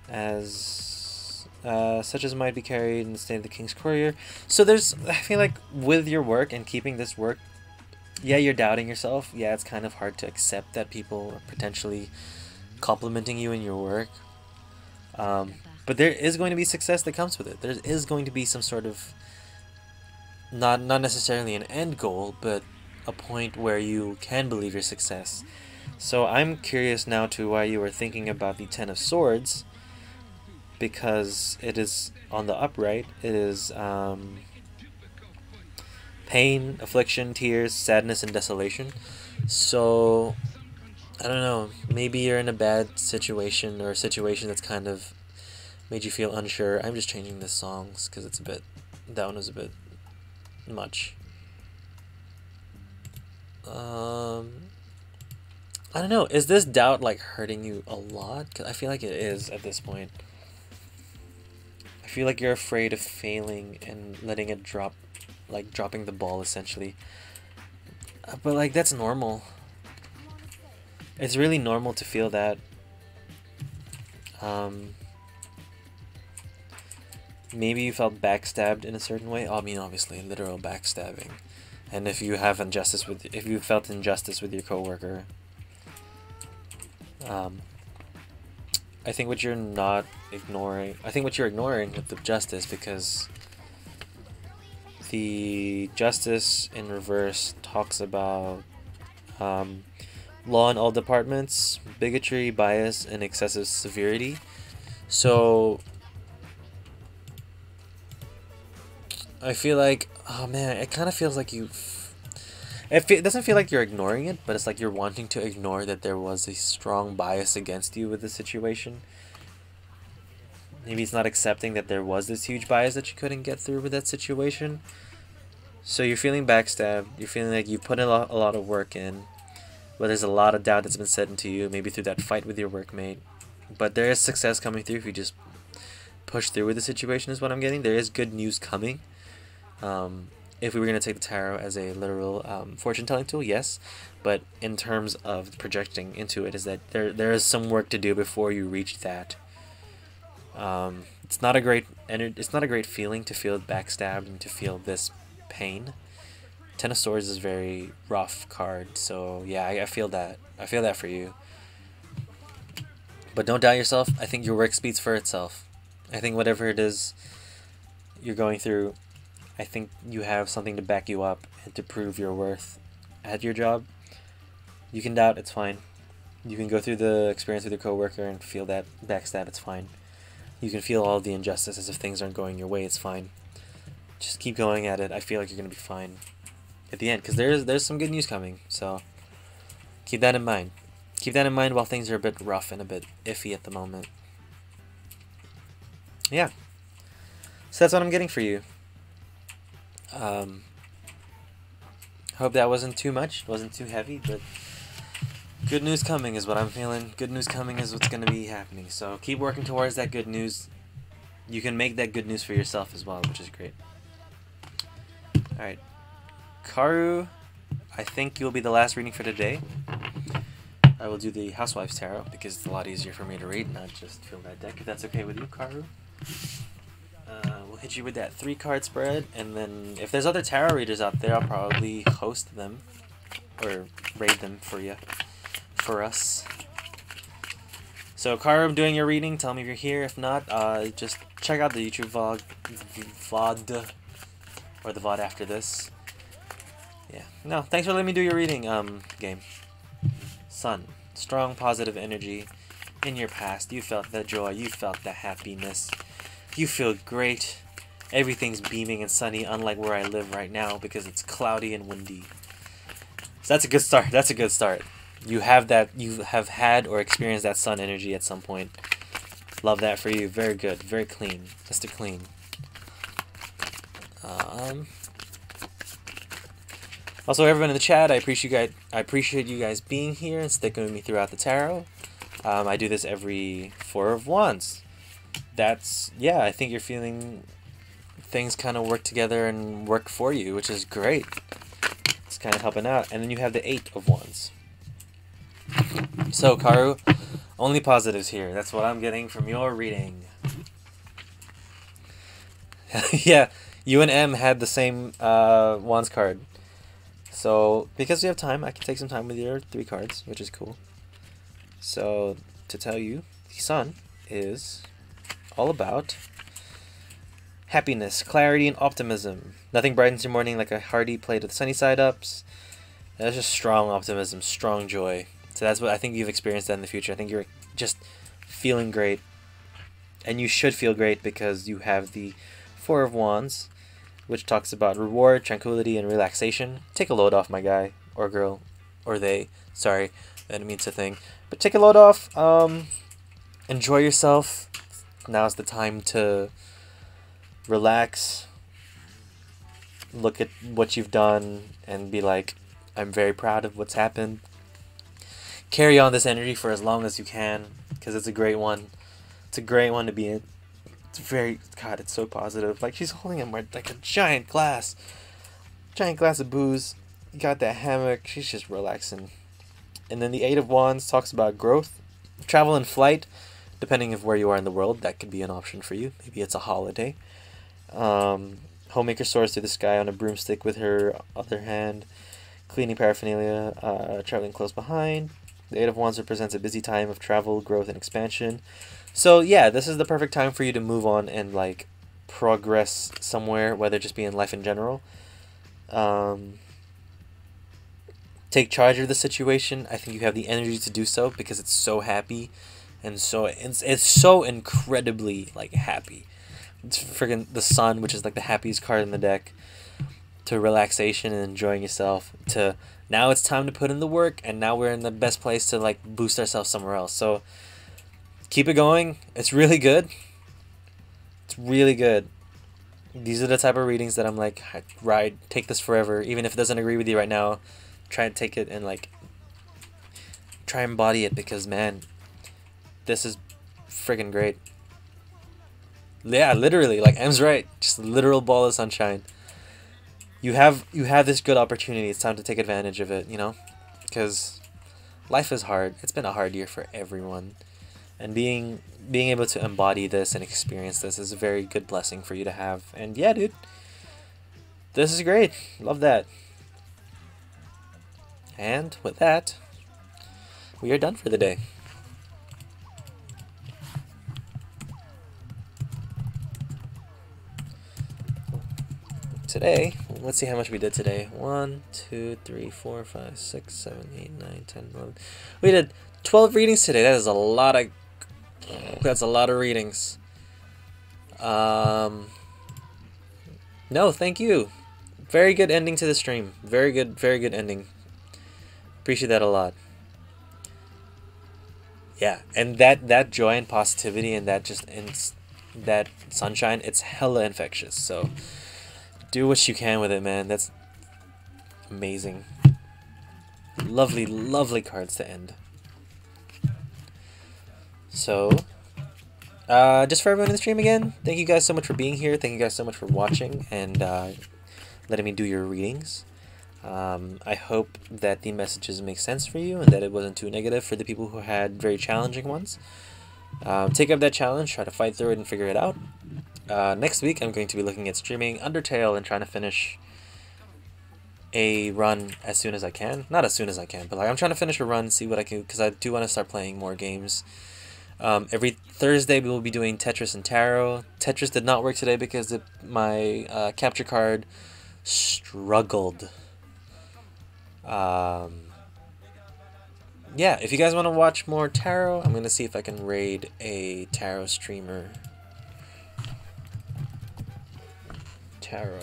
as such as might be carried in the state of the King's Courier. So there's, I feel like with your work and keeping this work, yeah, you're doubting yourself. Yeah, it's kind of hard to accept that people are potentially complimenting you in your work. But there is going to be success that comes with it. There is going to be some sort of, not necessarily an end goal, but a point where you can believe your success. So I'm curious now to why you were thinking about the Ten of Swords, because it is on the upright. It is pain, affliction, tears, sadness, and desolation. So I don't know, maybe you're in a bad situation, or a situation that's kind of made you feel unsure. I'm just changing the songs because it's a bit, that one was a bit much. I don't know, is this doubt like hurting you a lot? 'Cause I feel like it is at this point. I feel like you're afraid of failing and letting it drop, like dropping the ball essentially. But like, that's normal. It's really normal to feel that. Maybe you felt backstabbed in a certain way. I mean, obviously, literal backstabbing. And if you have injustice with, if you felt injustice with your coworker, I think what you're not ignoring, I think what you're ignoring with the justice, because the justice in reverse talks about law in all departments, bigotry, bias, and excessive severity. So I feel like, oh man, it kind of feels like it doesn't feel like you're ignoring it, but it's like you're wanting to ignore that there was a strong bias against you with the situation. Maybe it's not accepting that there was this huge bias that you couldn't get through with that situation. So you're feeling backstabbed, you're feeling like you put a lot of work in, but there's a lot of doubt that's been set into you, maybe through that fight with your workmate. But there is success coming through if you just push through with the situation, is what I'm getting. There is good news coming. If we were going to take the tarot as a literal fortune-telling tool, yes. But in terms of projecting into it, is that there is some work to do before you reach that It's not a great it's not a great feeling to feel backstabbed and to feel this pain. Ten of Swords is a very rough card, so yeah, I feel that. I feel that for you. But don't doubt yourself. I think your work speaks for itself. I think whatever it is you're going through, I think you have something to back you up and to prove your worth at your job. You can doubt, it's fine. You can go through the experience with your coworker and feel that backstab, it's fine. You can feel all the injustices if things aren't going your way, it's fine. Just keep going at it. I feel like you're going to be fine at the end, because there's some good news coming, so keep that in mind. Keep that in mind while things are a bit rough and a bit iffy at the moment. Yeah. So that's what I'm getting for you. Hope that wasn't too much, wasn't too heavy, but good news coming is what I'm feeling. Good news coming is what's going to be happening. So keep working towards that good news. You can make that good news for yourself as well, which is great. Alright. Karu, I think you'll be the last reading for today. I will do the Housewife's Tarot because it's a lot easier for me to read, not just fill that deck, if that's okay with you, Karu. We'll hit you with that 3-card spread, and then if there's other tarot readers out there, I'll probably host them or raid them for you, for us. So Karu, I'm doing your reading. Tell me if you're here. If not, just check out the YouTube VOD, or the VOD after this. Yeah. No, thanks for letting me do your reading, game. Sun, strong positive energy. In your past, you felt the joy, you felt the happiness. You feel great. Everything's beaming and sunny, unlike where I live right now because it's cloudy and windy. So that's a good start. That's a good start. You have that. You have had or experienced that sun energy at some point. Love that for you. Very good. Very clean. Just a clean. Also, everyone in the chat, I appreciate you guys being here and sticking with me throughout the tarot. I do this every 4 of Wands. That's, yeah, I think you're feeling things kind of work together and work for you, which is great. It's kind of helping out. And then you have the 8 of Wands. So, Karu, only positives here. That's what I'm getting from your reading. Yeah, you and M had the same Wands card. So, because we have time, I can take some time with your 3 cards, which is cool. So, to tell you, the Sun is all about happiness, clarity, and optimism. Nothing brightens your morning like a hearty plate of sunny side ups. That's just strong optimism, strong joy. So that's what I think you've experienced that in the future. I think you're just feeling great. And you should feel great because you have the 4 of Wands, which talks about reward, tranquility, and relaxation. Take a load off, my guy, or girl, or they. Sorry, I didn't mean to think. But take a load off. Enjoy yourself. Now's the time to relax. Look at what you've done and be like, I'm very proud of what's happened. Carry on this energy for as long as you can, because it's a great one. It's a great one to be in. It's very, God, it's so positive. Like, she's holding him like a giant glass of booze. You got that hammock. She's just relaxing. And then the 8 of Wands talks about growth, travel, and flight. Depending of where you are in the world, that could be an option for you. Maybe it's a holiday. Homemaker soars through the sky on a broomstick with her other hand. Cleaning paraphernalia, traveling close behind. The 8 of Wands represents a busy time of travel, growth, and expansion. So yeah, this is the perfect time for you to move on and like progress somewhere, whether it just be in life in general. Take charge of the situation. I think you have the energy to do so because it's so happy. And so it's so incredibly like happy. It's friggin' the Sun, which is like the happiest card in the deck, to relaxation and enjoying yourself, to now it's time to put in the work, and now we're in the best place to like boost ourselves somewhere else. So keep it going. It's really good. It's really good. These are the type of readings that I'm like, ride, take this forever. Even if it doesn't agree with you right now, try and take it and like try and embody it, because man, this is friggin' great. Yeah, literally, like M's right. Just a literal ball of sunshine. You have this good opportunity. It's time to take advantage of it, you know? Because life is hard. It's been a hard year for everyone. And being able to embody this and experience this is a very good blessing for you to have. And yeah, dude, this is great. Love that. And with that, we are done for the day. Today, let's see how much we did today. 1, 2, 3, 4, 5, 6, 7, 8, 9, 10, 11. We did 12 readings today. That is a lot of... That's a lot of readings. No, thank you. Very good ending to the stream. Very good ending. Appreciate that a lot. Yeah, and that joy and positivity and that that sunshine, it's hella infectious. So do what you can with it, man. That's amazing. Lovely, lovely cards to end. So, just for everyone in the stream again, thank you guys so much for being here. Thank you guys so much for watching and letting me do your readings. I hope that the messages make sense for you and that it wasn't too negative for the people who had very challenging ones. Take up that challenge, try to fight through it and figure it out. Next week, I'm going to be looking at streaming Undertale and trying to finish a run as soon as I can. Not as soon as I can, but like I'm trying to finish a run, see what I can, because I do want to start playing more games. Every Thursday, we will be doing Tetris and Tarot. Tetris did not work today because my capture card struggled. Yeah, if you guys want to watch more Tarot, I'm going to see if I can raid a Tarot streamer. Tarot.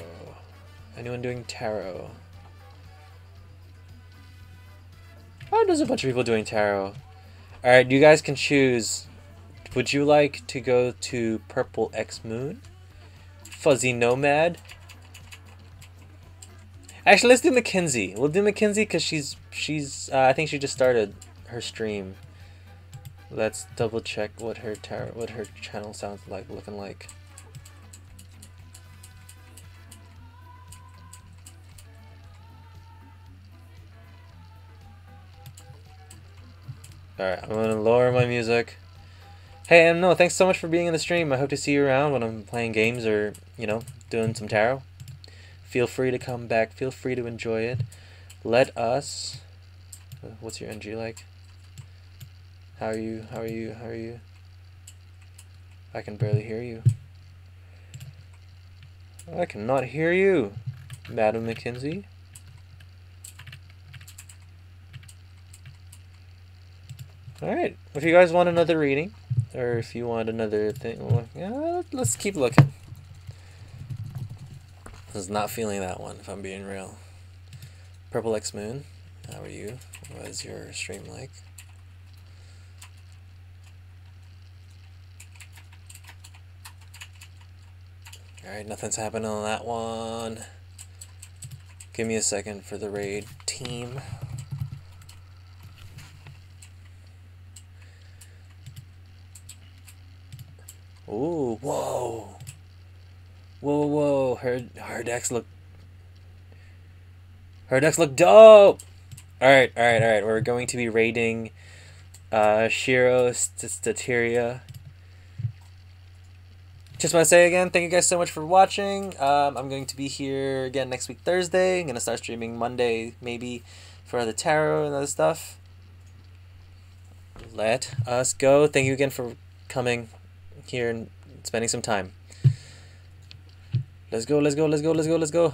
Anyone doing Tarot? Oh, there's a bunch of people doing Tarot. Alright, you guys can choose. Would you like to go to Purple X Moon? Fuzzy Nomad? Actually, let's do Mackenzie. We'll do Mackenzie because she's I think she just started her stream. Let's double check what her channel sounds like, looking like. Alright, I'm gonna lower my music. Hey, and no, thanks so much for being in the stream. I hope to see you around when I'm playing games or, you know, doing some tarot. Feel free to come back. Feel free to enjoy it. Let us... What's your NG like? How are you? How are you? How are you? I can barely hear you. I cannot hear you, Madam Mackenzie. Alright, if you guys want another reading, or if you want another thing, well, yeah, let's keep looking. I was not feeling that one, if I'm being real. Purple X Moon, how are you? What is your stream like? Alright, nothing's happening on that one. Give me a second for the raid team. Ooh, whoa. Whoa, whoa, her decks look... Her decks look dope! Alright, we're going to be raiding Shiro Stateria. Just want to say again, thank you guys so much for watching. I'm going to be here again next week Thursday. I'm going to start streaming Monday, maybe, for the tarot and other stuff. Let us go. Thank you again for coming here and spending some time. Let's go, let's go, let's go, let's go, let's go.